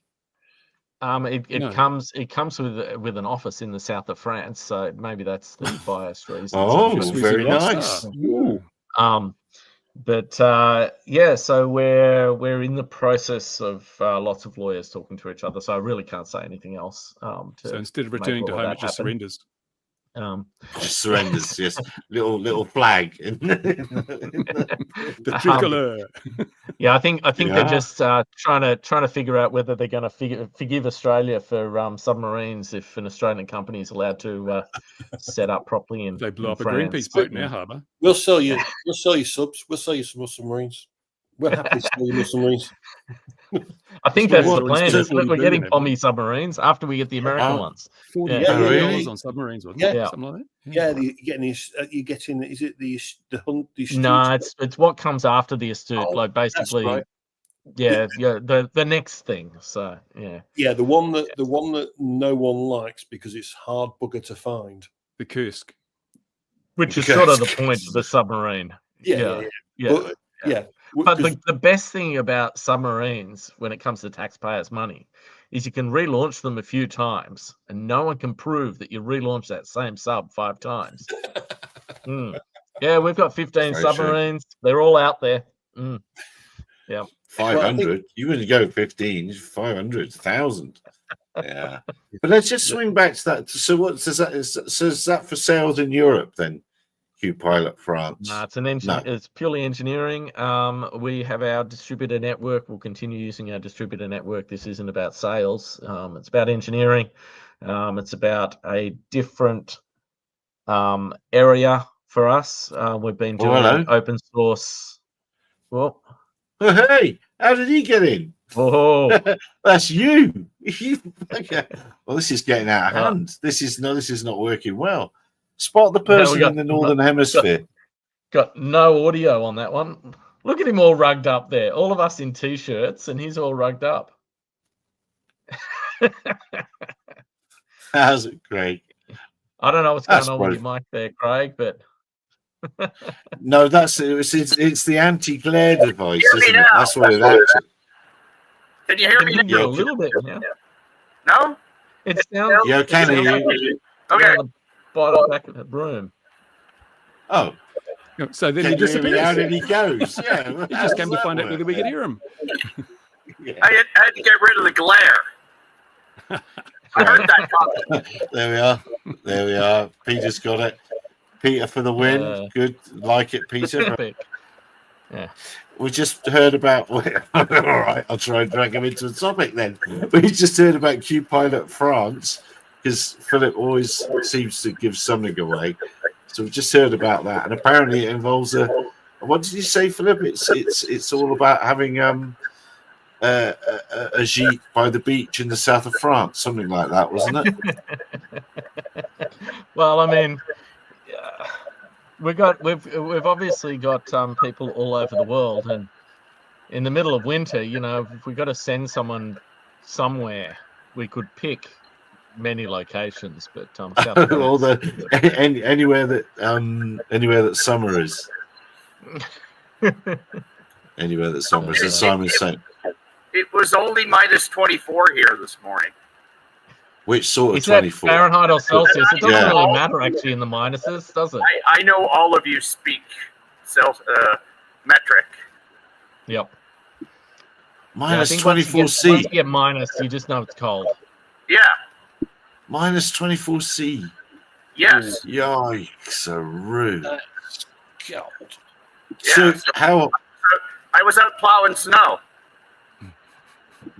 It comes with an office in the south of France, so maybe that's the biased reason. Oh, very nice. But so we're in the process of lots of lawyers talking to each other. So I really can't say anything else. So instead of returning to home, it just surrenders. Just surrenders, yes. Little flag. The tricolor. I think they're just trying to figure out whether they're going to forgive Australia for submarines if an Australian company is allowed to set up properly in. They blow up France. a Greenpeace boat in our harbour. We'll sell you subs. We'll sell you some more submarines. We're happy to sell you more submarines. I think that's the plan, isn't it? We're getting Pommy submarines after we get the American ones. $40 billion on submarines, wasn't it? Yeah. Something like that. Yeah, you're getting. Is it the astute? No, it's what comes after the astute. Like basically, right. the next thing. So yeah, the one that no one likes because it's hard bugger to find. The Kursk, which is sort of the point of the submarine. Yeah. But the best thing about submarines when it comes to taxpayers' money is you can relaunch them a few times and no one can prove that you relaunched that same sub 5 times. Yeah, we've got 15 submarines. True. They're all out there. Yeah. 500. You wouldn't go 15, 500, 1,000. Yeah. But let's just swing back to that. So what does that is that for sales in Europe then? Q Pilot France. No, it's purely engineering. We have our distributor network. We'll continue using our distributor network. This isn't about sales. It's about engineering. It's about a different area for us. We've been doing open source. Well, hey, how did he get in? Oh, that's you. Okay. Well, this is getting out of hand. This is not working well. Spot the person in the northern hemisphere. Got no audio on that one. Look at him all rugged up there. All of us in t-shirts, and he's all rugged up. How's it, Craig? I don't know what's going on with your mic there, Craig, but no, it's the anti-glare device, isn't it? That's what it is. Can you hear me now? A little bit now. No? It sounds. Yeah, can hear you. Okay. Bottom back of the room. Oh. So then he disappears. How did he go? Yeah, he just came to find out whether we could hear him. I had to get rid of the glare. I heard that comment. There we are. Peter's got it. Peter for the win. Good. Like it, Peter. Yeah. We just heard about. All right, I'll try and drag him into the topic then. We just heard about Q Pilot France because Philip always seems to give something away. So we just heard about that, and apparently it involves a. What did you say, Philip? It's all about having a gîte by the beach in the south of France, something like that, wasn't it? Well, I mean, we've obviously got people all over the world, and in the middle of winter, if we got to send someone somewhere, we could pick many locations, but all anywhere that summer is. Anywhere that summer is, as Simon's saying. It was only minus 24 here this morning. Which sort of 24? Fahrenheit or Celsius? It doesn't really matter actually in the minuses, does it? I know all of you speak metric. Yep. Minus 24 C. Once you get minus, you just know it's cold. Yeah. Minus 24 C. Yes. Yikes, rude. That's cold. So how? I was out plowing snow.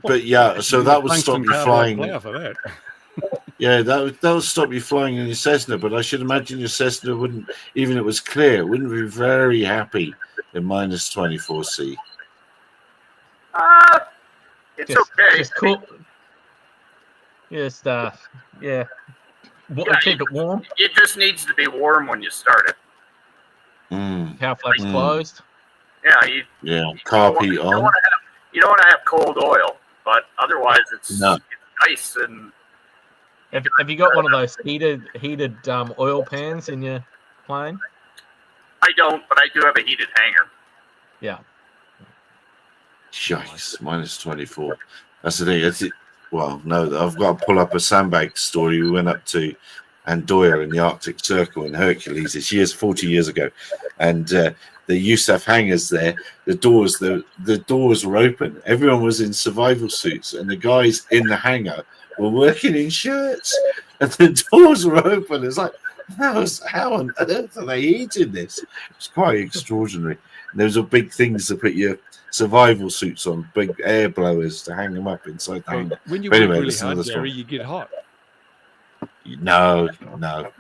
But so that would stop you flying. Yeah, that would stop you flying in your Cessna. But I should imagine your Cessna wouldn't, even if it was clear, wouldn't be very happy in minus 24 C. It's okay. Just cool. Just keep it warm. It just needs to be warm when you start it. Power flaps closed. Yeah, carb heat on. You don't want to have cold oil, but otherwise it's ice and Have you got one of those heated oil pans in your plane? I don't, but I do have a heated hangar. Yeah. Yikes, minus 24. That's the thing. That's it. Well, no, I've got to pull up a sandbag story. We went up to Andoya in the Arctic Circle in Hercules this year, 40 years ago, and they used to have hangars there. The doors were open. Everyone was in survival suits, and the guys in the hangar were working in shirts, and the doors were open. It's like, how on earth are they eating this? It's quite extraordinary. And those are big things to put your survival suits on, big air blowers to hang them up inside the hangar. When you But work anyway, really that's hard, another Gary, story. you get hot. No,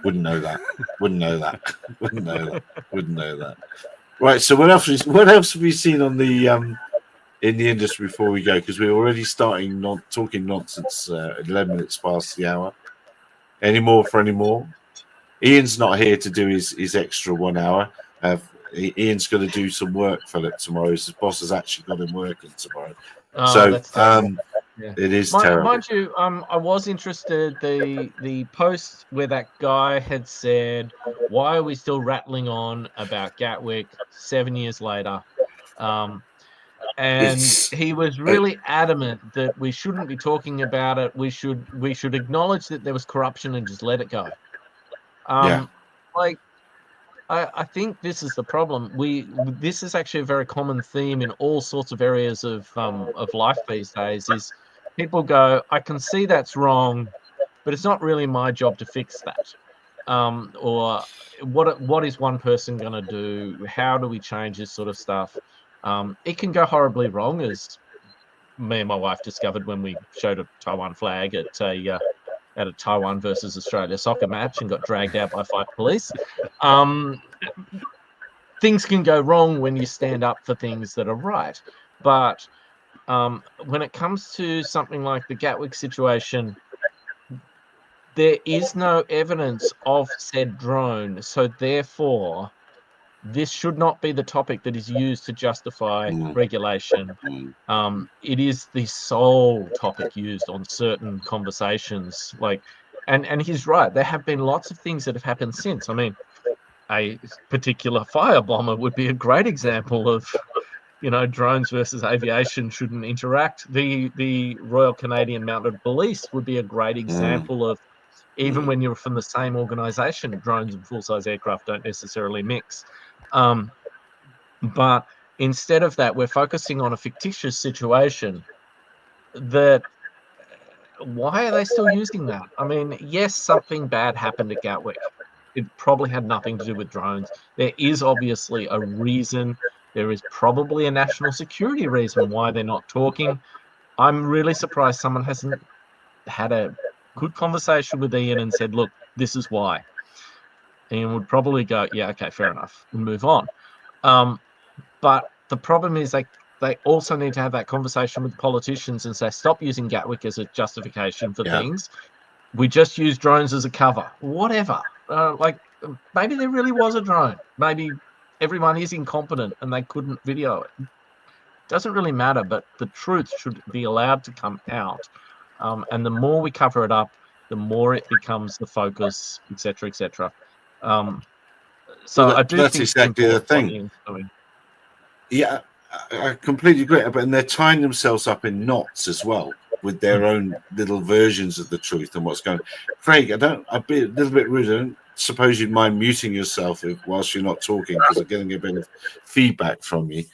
wouldn't know that. Wouldn't know that. Right. So what else have we seen on the in the industry before we go? Because we're already starting talking nonsense. 11 minutes past the hour. Any more? Ian's not here to do his extra 1 hour. Ian's going to do some work, Philip, tomorrow. His boss has actually got him working tomorrow. Oh, So that's terrible. Yeah. it is terrible. Mind you, I was interested. The post where that guy had said, "Why are we still rattling on about Gatwick 7 years later?" And he was really adamant that we shouldn't be talking about it. We should acknowledge that there was corruption and just let it go. Like, I think this is the problem. This is actually a very common theme in all sorts of areas of life these days. Is people go, I can see that's wrong, but it's not really my job to fix that. Or what is one person going to do? How do we change this sort of stuff? It can go horribly wrong, as me and my wife discovered when we showed a Taiwan flag at a Taiwan versus Australia soccer match and got dragged out by 5 police. Things can go wrong when you stand up for things that are right. But when it comes to something like the Gatwick situation, there is no evidence of said drone. So therefore, this should not be the topic that is used to justify regulation. It is the sole topic used on certain conversations. And he's right. There have been lots of things that have happened since. I mean, a particular firebomber would be a great example of, drones versus aviation shouldn't interact. The Royal Canadian Mounted Police would be a great example of, even when you're from the same organisation, drones and full-size aircraft don't necessarily mix. But instead of that, we're focusing on a fictitious situation. Why are they still using that? I mean, yes, something bad happened at Gatwick. It probably had nothing to do with drones. There is obviously a reason. There is probably a national security reason why they're not talking. I'm really surprised someone hasn't had a good conversation with Ian and said, look, this is why. Ian would probably go, yeah, okay, fair enough, and move on. But the problem is they also need to have that conversation with politicians and say, stop using Gatwick as a justification for things. We just use drones as a cover. Whatever. Maybe there really was a drone. Maybe everyone is incompetent and they couldn't video it. Doesn't really matter, but the truth should be allowed to come out. And the more we cover it up, the more it becomes the focus, etc., etc. So I do that's think exactly the thing. Yeah, I completely agree. But they're tying themselves up in knots as well with their own little versions of the truth and what's going on. Craig, I'd be a little bit rude. I don't suppose you'd mind muting yourself whilst you're not talking, because I'm getting a bit of feedback from you.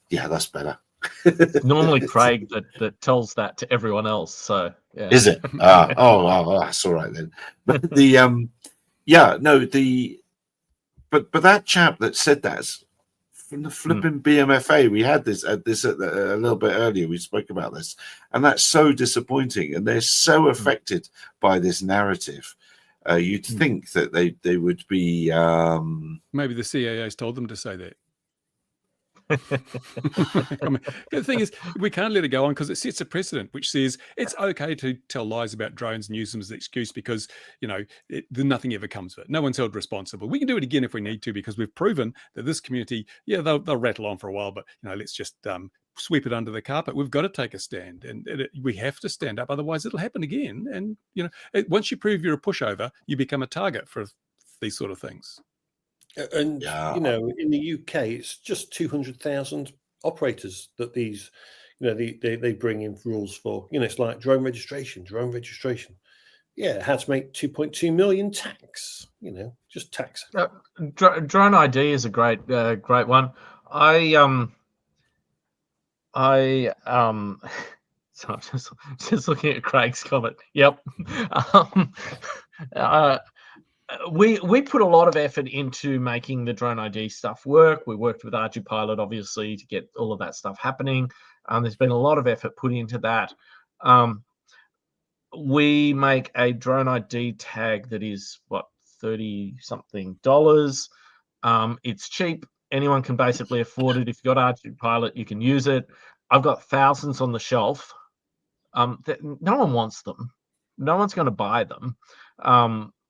Yeah, that's better. It's normally Craig that tells that to everyone else. So yeah. Is it? That's all right then. But but that chap that said that's from the flipping BMFA. We had this a little bit earlier. We spoke about this, and that's so disappointing. And they're so affected by this narrative. You'd think that they would be. Maybe the CAA's told them to say that. I mean, the thing is, we can't let it go on because it sets a precedent which says it's okay to tell lies about drones and use them as an excuse because nothing ever comes of it. No one's held responsible. We can do it again if we need to, because we've proven that this community, they'll rattle on for a while, but let's just sweep it under the carpet. We've got to take a stand, and we have to stand up. Otherwise, it'll happen again. And once you prove you're a pushover, you become a target for these sort of things. And in the UK, it's just 200,000 operators that these, they bring in rules for. It's like drone registration. Yeah, how to make 2.2 million tax. Just tax. Drone ID is a great one. So I'm just looking at Craig's comment. Yep. We put a lot of effort into making the drone ID stuff work. We worked with ArduPilot, obviously, to get all of that stuff happening. There's been a lot of effort put into that. We make a drone ID tag that is $30-something. It's cheap. Anyone can basically afford it. If you've got ArduPilot, you can use it. I've got thousands on the shelf. No one wants them. No one's going to buy them.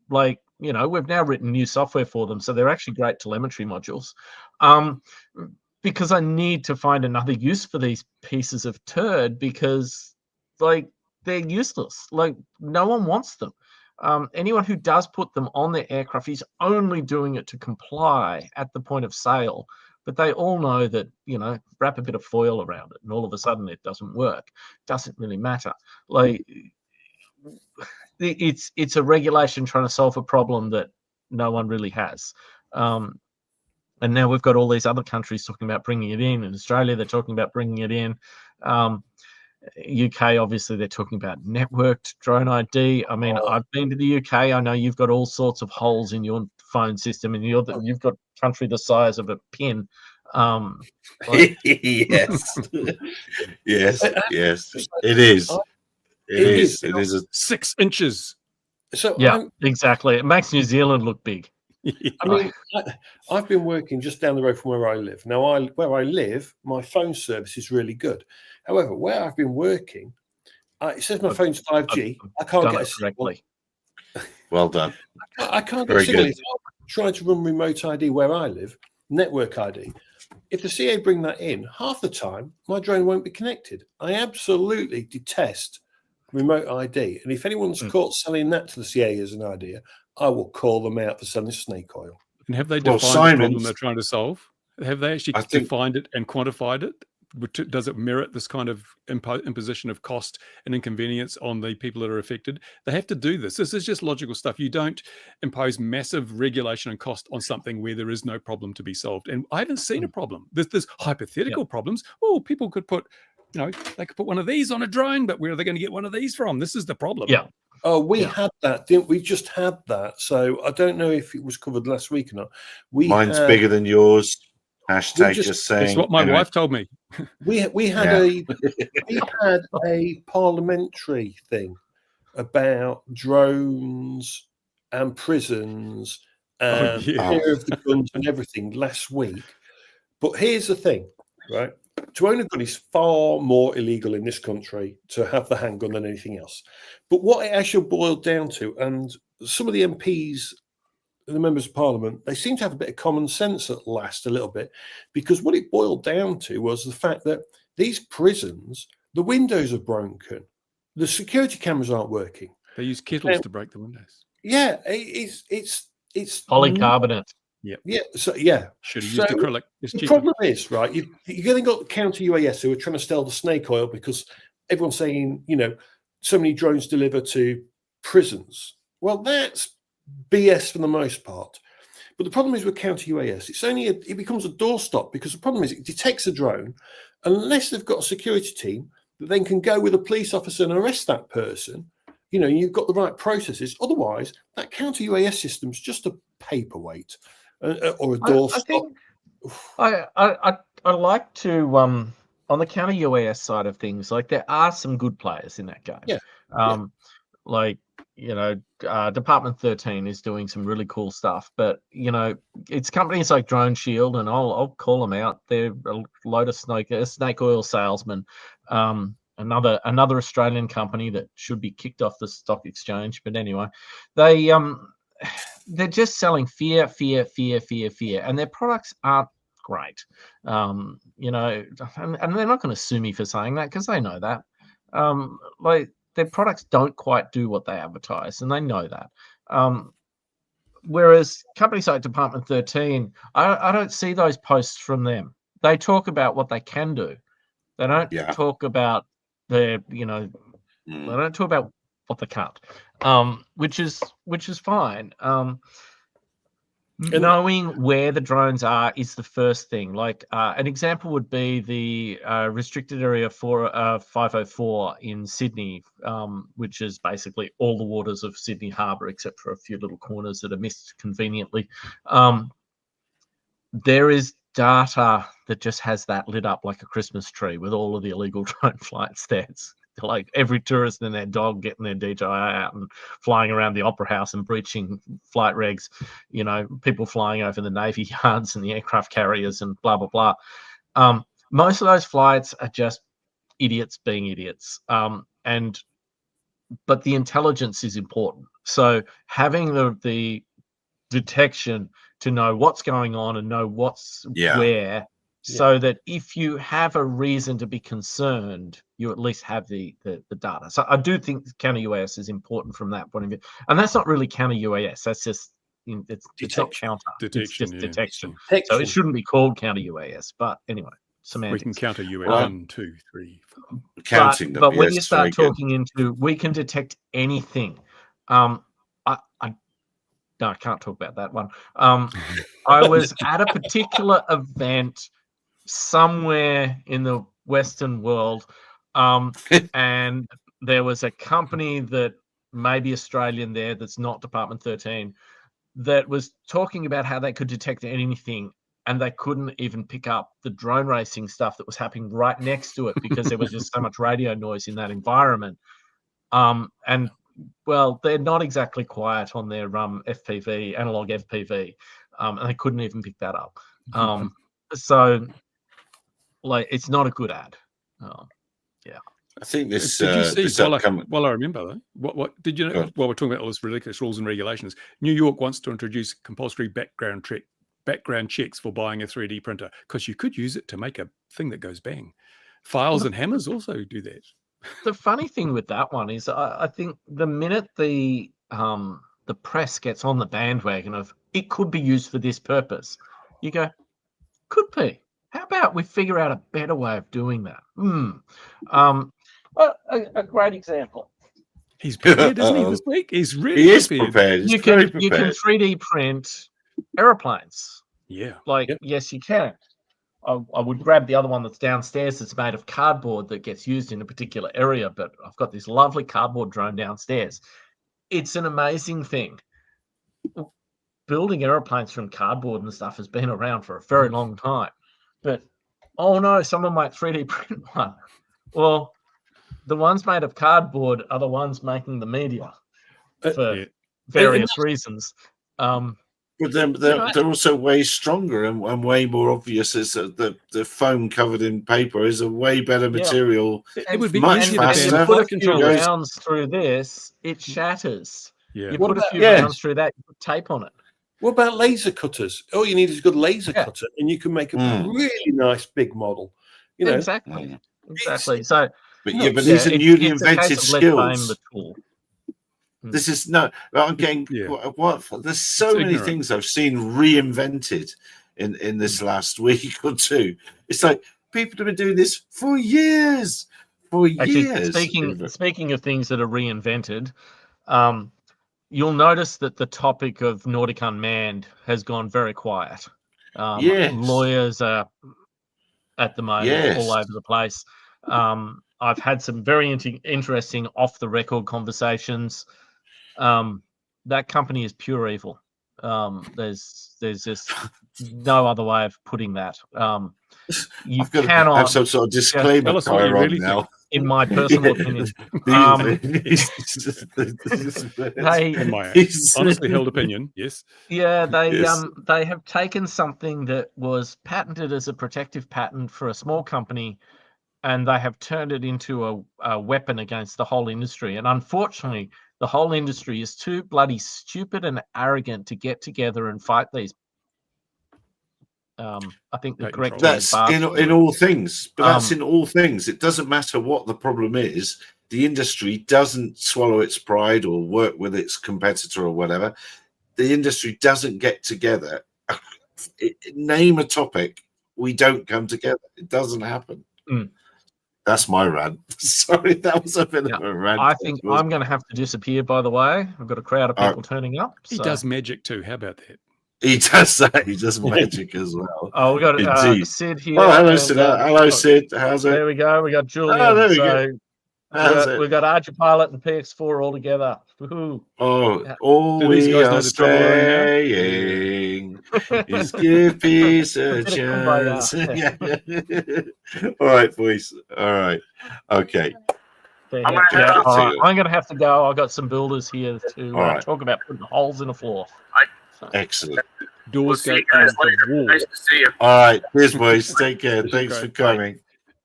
We've now written new software for them, so they're actually great telemetry modules. Because I need to find another use for these pieces of turd, because they're useless. No one wants them. Anyone who does put them on their aircraft is only doing it to comply at the point of sale. But they all know that, wrap a bit of foil around it and all of a sudden it doesn't work. Doesn't really matter. It's a regulation trying to solve a problem that no one really has. And now we've got all these other countries talking about bringing it in. In Australia, they're talking about bringing it in. UK, obviously, they're talking about networked drone ID. I mean, I've been to the UK. I know you've got all sorts of holes in your phone system, and you've got country the size of a pin. Yes, yes, it is. It is 6 inches. So yeah, exactly. It makes New Zealand look big. I mean, I've been working just down the road from where I live. Now, where I live, my phone service is really good. However, where I've been working, it says my phone's 5G. I can't get a signal. Well done. I can't get a signal. If I'm trying to run remote ID where I live, network ID, if the CA bring that in, half the time, my drone won't be connected. I absolutely detest remote ID. And if anyone's caught selling that to the CA as an idea, I will call them out for selling snake oil. And have they defined the problem they're trying to solve? Have they actually defined it and quantified it? Does it merit this kind of imposition of cost and inconvenience on the people that are affected? They have to do this. This is just logical stuff. You don't impose massive regulation and cost on something where there is no problem to be solved. And I haven't seen a problem. There's hypothetical problems. Oh, people could put, they could put one of these on a drone, but where are they going to get one of these from? This is the problem. Yeah. Oh, we had that, didn't we? Just had that. So I don't know if it was covered last week or not. Mine's bigger than yours. Hashtag just saying. That's what my wife told me. We had a parliamentary thing about drones and prisons and fear of the guns and everything last week. But here's the thing, right? To own a gun is far more illegal in this country to have the handgun than anything else. But what it actually boiled down to, and some of the MPs, the members of parliament, they seem to have a bit of common sense at last, a little bit, because what it boiled down to was the fact that these prisons, the windows are broken, the security cameras aren't working. They use kettles to break the windows. Yeah, it's polycarbonate. Yeah. So yeah, should have used acrylic. The problem is, right? You're going to got counter UAS who are trying to sell the snake oil because everyone's saying, so many drones deliver to prisons. Well, that's BS for the most part. But the problem is with counter UAS, it becomes a doorstop, because the problem is it detects a drone unless they've got a security team that then can go with a police officer and arrest that person. You've got the right processes. Otherwise, that counter UAS system's just a paperweight. Or a doorstop. I like to on the counter UAS side of things, there are some good players in that game. Yeah. Department 13 is doing some really cool stuff, but it's companies like Drone Shield, and I'll call them out. They're a load of snake oil salesmen. Another Australian company that should be kicked off the stock exchange, but anyway, they're just selling fear, and their products aren't great. You know, and they're not going to sue me for saying that because they know that. Like their products don't quite do what they advertise, and they know that. Whereas companies like Department 13, I don't see those posts from them. They talk about what they can do. They don't talk about their, you know, they don't talk about what they can't, which is fine. Knowing where the drones are is the first thing. Like an example would be the restricted area 504 in Sydney, which is basically all the waters of Sydney Harbour, except for a few little corners that are missed conveniently. There is data that just has that lit up like a Christmas tree with all of the illegal drone flights there. It's like every tourist and their dog getting their DJI out and flying around the Opera House and breaching flight regs, you know, people flying over the Navy yards and the aircraft carriers and blah, blah, blah. Most of those flights are just idiots being idiots. But the intelligence is important. So having the detection to know what's going on and know what's where, so that if you have a reason to be concerned, you at least have the data. So I do think counter UAS is important from that point of view. And that's not really counter UAS. That's just it's not counter. It's just detection. So it shouldn't be called counter UAS. But anyway, semantics. We can counter UAS 1, 2, 3, 4. Counting them. But when you start talking into, we can detect anything. No, I can't talk about that one. I was at a particular event somewhere in the Western world, and there was a company that may be Australian there that's not Department 13 that was talking about how they could detect anything, and they couldn't even pick up the drone racing stuff that was happening right next to it because there was just so much radio noise in that environment. And well, they're not exactly quiet on their FPV, analog FPV, and they couldn't even pick that up. So, like, it's not a good ad. I think this. Did you see? Upcoming... Well, I remember though. What did you know? While we're talking about all this ridiculous rules and regulations, New York wants to introduce compulsory background checks for buying a 3D printer because you could use it to make a thing that goes bang. Files and hammers also do that. The funny thing with that one is, I think the minute the press gets on the bandwagon of it could be used for this purpose, you go, could be. How about we figure out a better way of doing that? A great example. He's prepared, isn't he, this week? He's really prepared. You can 3D print aeroplanes. Yeah. Yes, you can. I would grab the other one that's downstairs that's made of cardboard that gets used in a particular area, but I've got this lovely cardboard drone downstairs. It's an amazing thing. Building airplanes from cardboard and stuff has been around for a very long time. But, oh no, someone might 3D print one. Well, the ones made of cardboard are the ones making the media for various reasons. But they're also way stronger and way more obvious. Is the foam covered in paper is a way better material. It would be much faster. You put a few rounds through this, it shatters. Yeah. You put a few rounds through that, you put tape on it. What about laser cutters? All you need is a good laser cutter, and you can make a really nice big model. You know, exactly. So, but these are newly invented skills. This is I'm getting what there's so many things I've seen reinvented in this last week or two. It's like people have been doing this for years. Speaking of things that are reinvented, you'll notice that the topic of Nordic Unmanned has gone very quiet. Lawyers are at the moment all over the place. I've had some very interesting off-the-record conversations. That company is pure evil. There's just no other way of putting that. You cannot have some sort of disclaimer really now. In my personal opinion, honestly held opinion. Yes. Yeah, they have taken something that was patented as a protective patent for a small company, and they have turned it into a weapon against the whole industry. And unfortunately, the whole industry is too bloody stupid and arrogant to get together and fight these. I think the Patent correct troll. term is That's in bastard. all things, but that's Um, in all things. It doesn't matter what the problem is. The industry doesn't swallow its pride or work with its competitor or whatever. The industry doesn't get together. Name a topic, we don't come together. It doesn't happen. Mm. That's my rant. Sorry, that was a bit Yeah, of a rant. I think I'm going to have to disappear, by the way. I've got a crowd of people turning up. He so- does magic too. How about that? He does that. He does magic as well. Oh, we got Indeed. Sid here. Oh, hello, and, Sid. Hello, Sid. How's it? There we go. We got Julian. Oh, there we so go. How's it? we got Archipilot and PX4 all together. Woohoo. Oh, Yeah. all Do these we guys know are the trouble we're saying is give peace a Bit of kumbaya. chance. All right, boys. All right. Okay. Yeah, I'm gonna head yeah, off. all right. I'm going to have to go. I've got some builders here to All right. talk about putting holes in the floor. Excellent. We'll Doors see go you guys in the later. wall. Nice to see you. All right. Cheers, boys. Take care. This is Thanks great. for coming.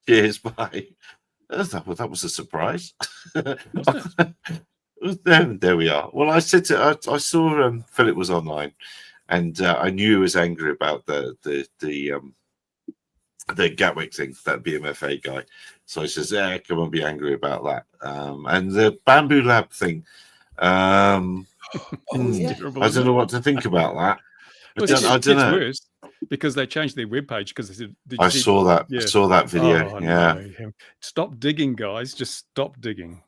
Cheers. Bye. That was a surprise. There we are. Well, I said I saw Philip was online, and I knew he was angry about the Gatwick thing, that BMFA guy. So I says, "Yeah, come on, be angry about that." And the Bamboo Lab thing. I don't know what to think about that. It's worse because they changed their webpage because they said, "Did you I see-" saw that. Yeah. I saw that video. Oh, yeah. no. Stop digging, guys. Just stop digging.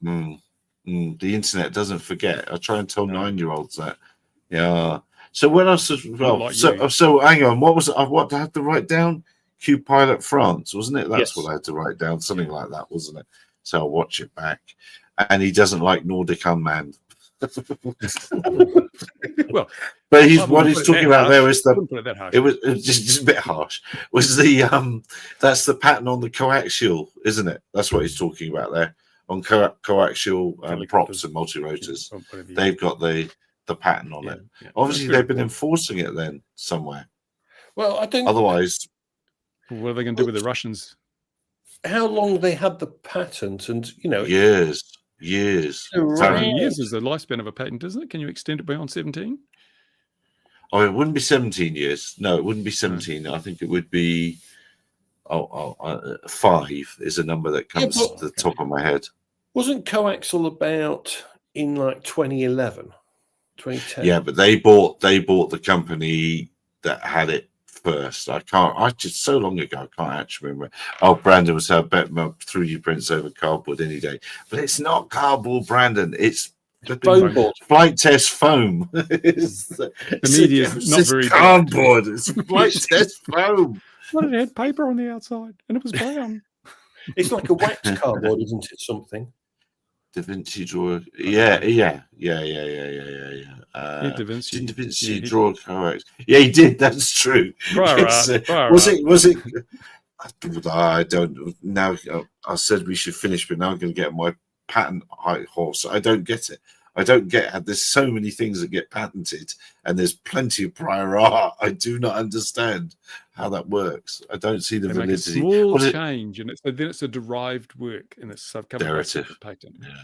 The internet doesn't forget. I try and tell No. 9-year-olds that. Yeah. So what else? Well, like so you. so hang on. What was what I had to write down? Q Pilot France, wasn't it? That's Yes. what I had to write down. Something like that, wasn't it? So I'll watch it back. And he doesn't like Nordic Unmanned. Well, But I he's wouldn't what he's put it talking that about there harsh. is I the. wouldn't put it that harsh. It was just a bit harsh. Was the that's the pattern on the coaxial, isn't it? That's what he's talking about there on coaxial props and multi-rotors. Or whatever you- They've got the pattern on yeah, it. yeah. Obviously, That's they've been very enforcing it then somewhere. Well, I don't. Otherwise, important. What are they going to do with the Russians? How long they had the patent, and years. Around. 17 years is the lifespan of a patent, isn't it? Can you extend it beyond 17? Oh, it wouldn't be 17 years. No, it wouldn't be 17. I think it would be 5 is a number that comes but- to the top of my head. Wasn't coaxial about in like 2011, 2010? Yeah, but they bought the company that had it first. I just so long ago, I can't actually remember. Oh, Brandon was saying, I bet my 3D prints over cardboard any day. But it's not cardboard, Brandon. It's Foam board. flight test foam. The media is not very good. cardboard. It's flight test foam. Well, it had paper on the outside and it was brown. It's like a wax cardboard, isn't it? Something. Da Vinci drawer. Yeah. Yeah, Da Da Vinci. Didn't Da Vinci Yeah, he- draw coax? Yeah, he did. That's true. Prior It's, art, prior was art. it? Was it? I don't now. I said we should finish, but now I'm going to get my patent high horse. I don't get it. I don't get. There's so many things that get patented, and there's plenty of prior art. I do not understand how that works. I don't see the They make a validity. small Was it- change, and then it's a derived work, and it's covered by a Derivative. separate patent. Yeah.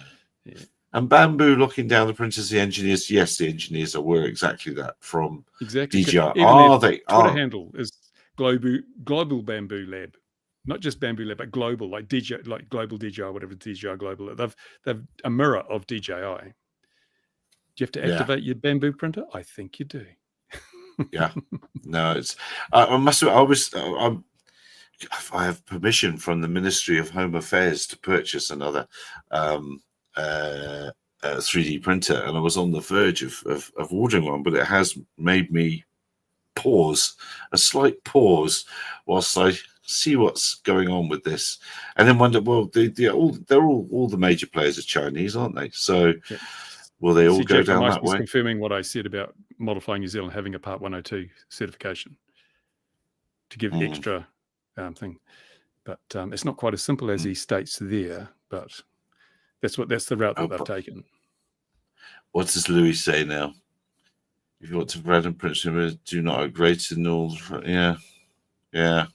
Yeah. And Bamboo locking down the printers, the engineers. Yes, the engineers are aware exactly that from Exactly. DJI. Even Are their they? Twitter Are. handle is global Bamboo Lab, not just Bamboo Lab, but global, like DJI, like global DJI, whatever DJI global. They've a mirror of DJI. Do you have to Yeah. activate your Bamboo printer? I think you do. Yeah, no, it's. I must. I have permission from the Ministry of Home Affairs to purchase another 3D printer, and I was on the verge of ordering one, but it has made me pause, a slight pause, whilst I see what's going on with this, and then wonder. Well, they're all the major players are Chinese, aren't they? So. Yeah. Will they all See, go Jack, down I that was way? confirming what I said about Modifying New Zealand having a Part 102 certification to give extra thing. But it's not quite as simple as he states there, but that's the route that they've taken. What does Louis say now? If you want to Brad and Prince, do not upgrade to null. Yeah.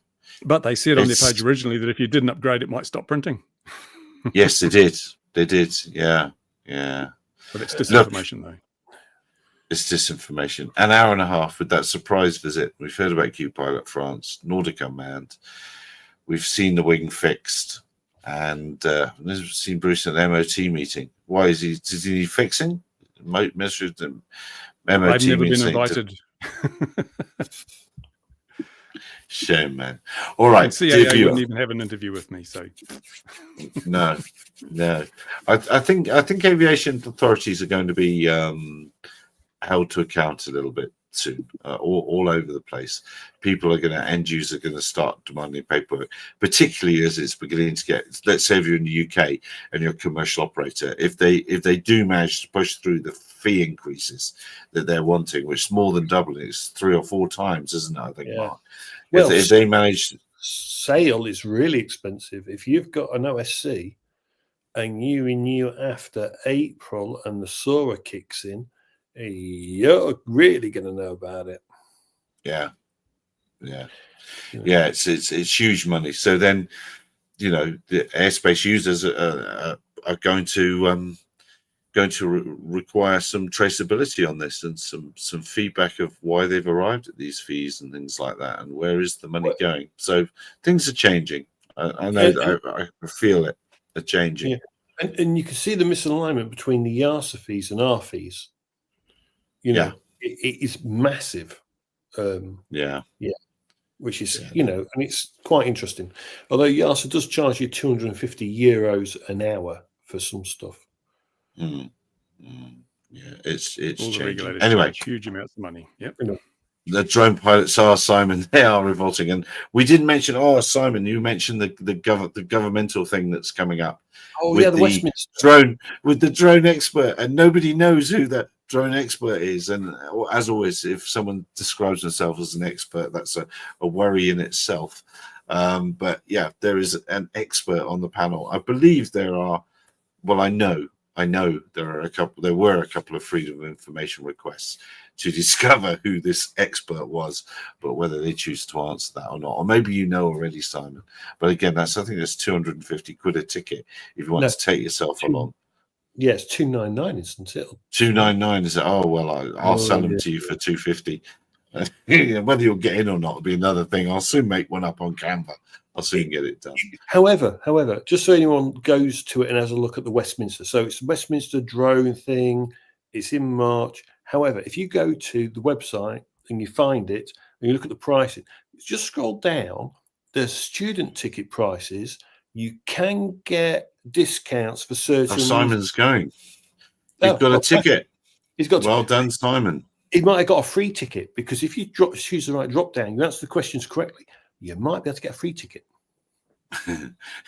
But they said on their It's- page originally that if you didn't upgrade, it might stop printing. Yes, they did. They did. Yeah. But it's Look. disinformation, though. It's disinformation. An hour and a half with that surprise visit. We've heard about Q-Pilot France, Nordic unmanned. We've seen the wing fixed, and we've seen Bruce at the MOT meeting. Why is he? Does he need fixing? Ministry of the MOT I've never been meeting invited. Shame, man. All right, And CAA wouldn't even have an interview with me. So no. I think aviation authorities are going to be held to account a little bit soon, all over the place. People are going to, end users are going to start demanding paperwork, particularly as it's beginning to get, let's say if you're in the UK and you're a commercial operator, if they do manage to push through the fee increases that they're wanting, which is more than doubling, it's 3 or 4 times, isn't it? I think, Mark. Well, if they manage, sale is really expensive. If you've got an OSC and you renew after April and the SORA kicks in, you're really going to know about it. Yeah, it's huge money. So then, you know, the airspace users are going to require some traceability on this and some feedback of why they've arrived at these fees and things like that, and where is the money going. So things are changing. I know, I feel it. They're changing. Yeah. And you can see the misalignment between the YASA fees and our fees. You know, it is massive. Which is, you know, and it's quite interesting. Although YASA does charge you €250 an hour for some stuff. Yeah, it's all the changing. regulators Anyway, charge huge amounts of money. Yep. The drone pilots are, Simon, they are revolting. And we didn't mention, Simon, you mentioned the governmental thing that's coming up. Oh, yeah, the Westminster drone, with the drone expert, and nobody knows who that drone expert is. And as always, if someone describes themselves as an expert, that's a worry in itself. But yeah, there is an expert on the panel. I believe there are, well, I know there were a couple of freedom of information requests to discover who this expert was, but whether they choose to answer that or not, or maybe you know already, Simon. But again, I think that's 250 quid a ticket if you want to take yourself along. Yes, 299, isn't it? 299 is it? Oh well, I'll sell them to you for 250. Whether you'll get in or not will be another thing. I'll soon make one up on Canva. I'll soon get it done. However, just so anyone goes to it and has a look at the Westminster. So it's the Westminster drone thing. It's in March. However, if you go to the website and you find it and you look at the pricing, just scroll down. The student ticket prices. You can get discounts for certain. Simon's going. You've got a ticket. He's got. Well done, Simon. He might have got a free ticket because if you choose the right drop down, you answer the questions correctly, you might be able to get a free ticket.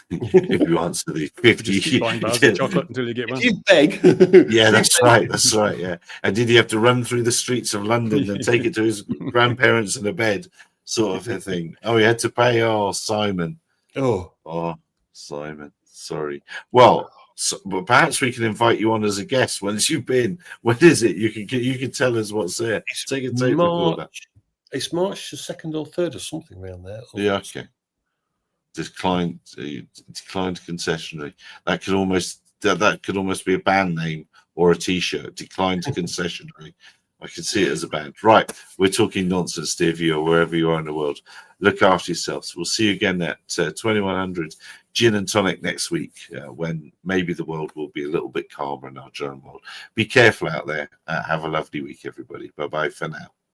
If you answer the 50, keep buying bars of chocolate until you get one. You beg. Yeah, that's right. That's right. Yeah. And did he have to run through the streets of London and take it to his grandparents in a bed, sort of a thing? Oh, he had to pay. Oh, Simon. Oh, Simon. Sorry. Well, but perhaps we can invite you on as a guest once you've been. When is it? You can tell us what's there. Take a tape recorder. It's March the 2nd or 3rd or something around there. Yeah. Okay. Declined concessionary. That could almost be a band name or a T-shirt. Declined concessionary. I can see it as a band. Right, we're talking nonsense, dear viewer, wherever you are in the world. Look after yourselves. We'll see you again at 2100 Gin and Tonic next week, when maybe the world will be a little bit calmer in our drone world. Be careful out there. Have a lovely week, everybody. Bye bye for now.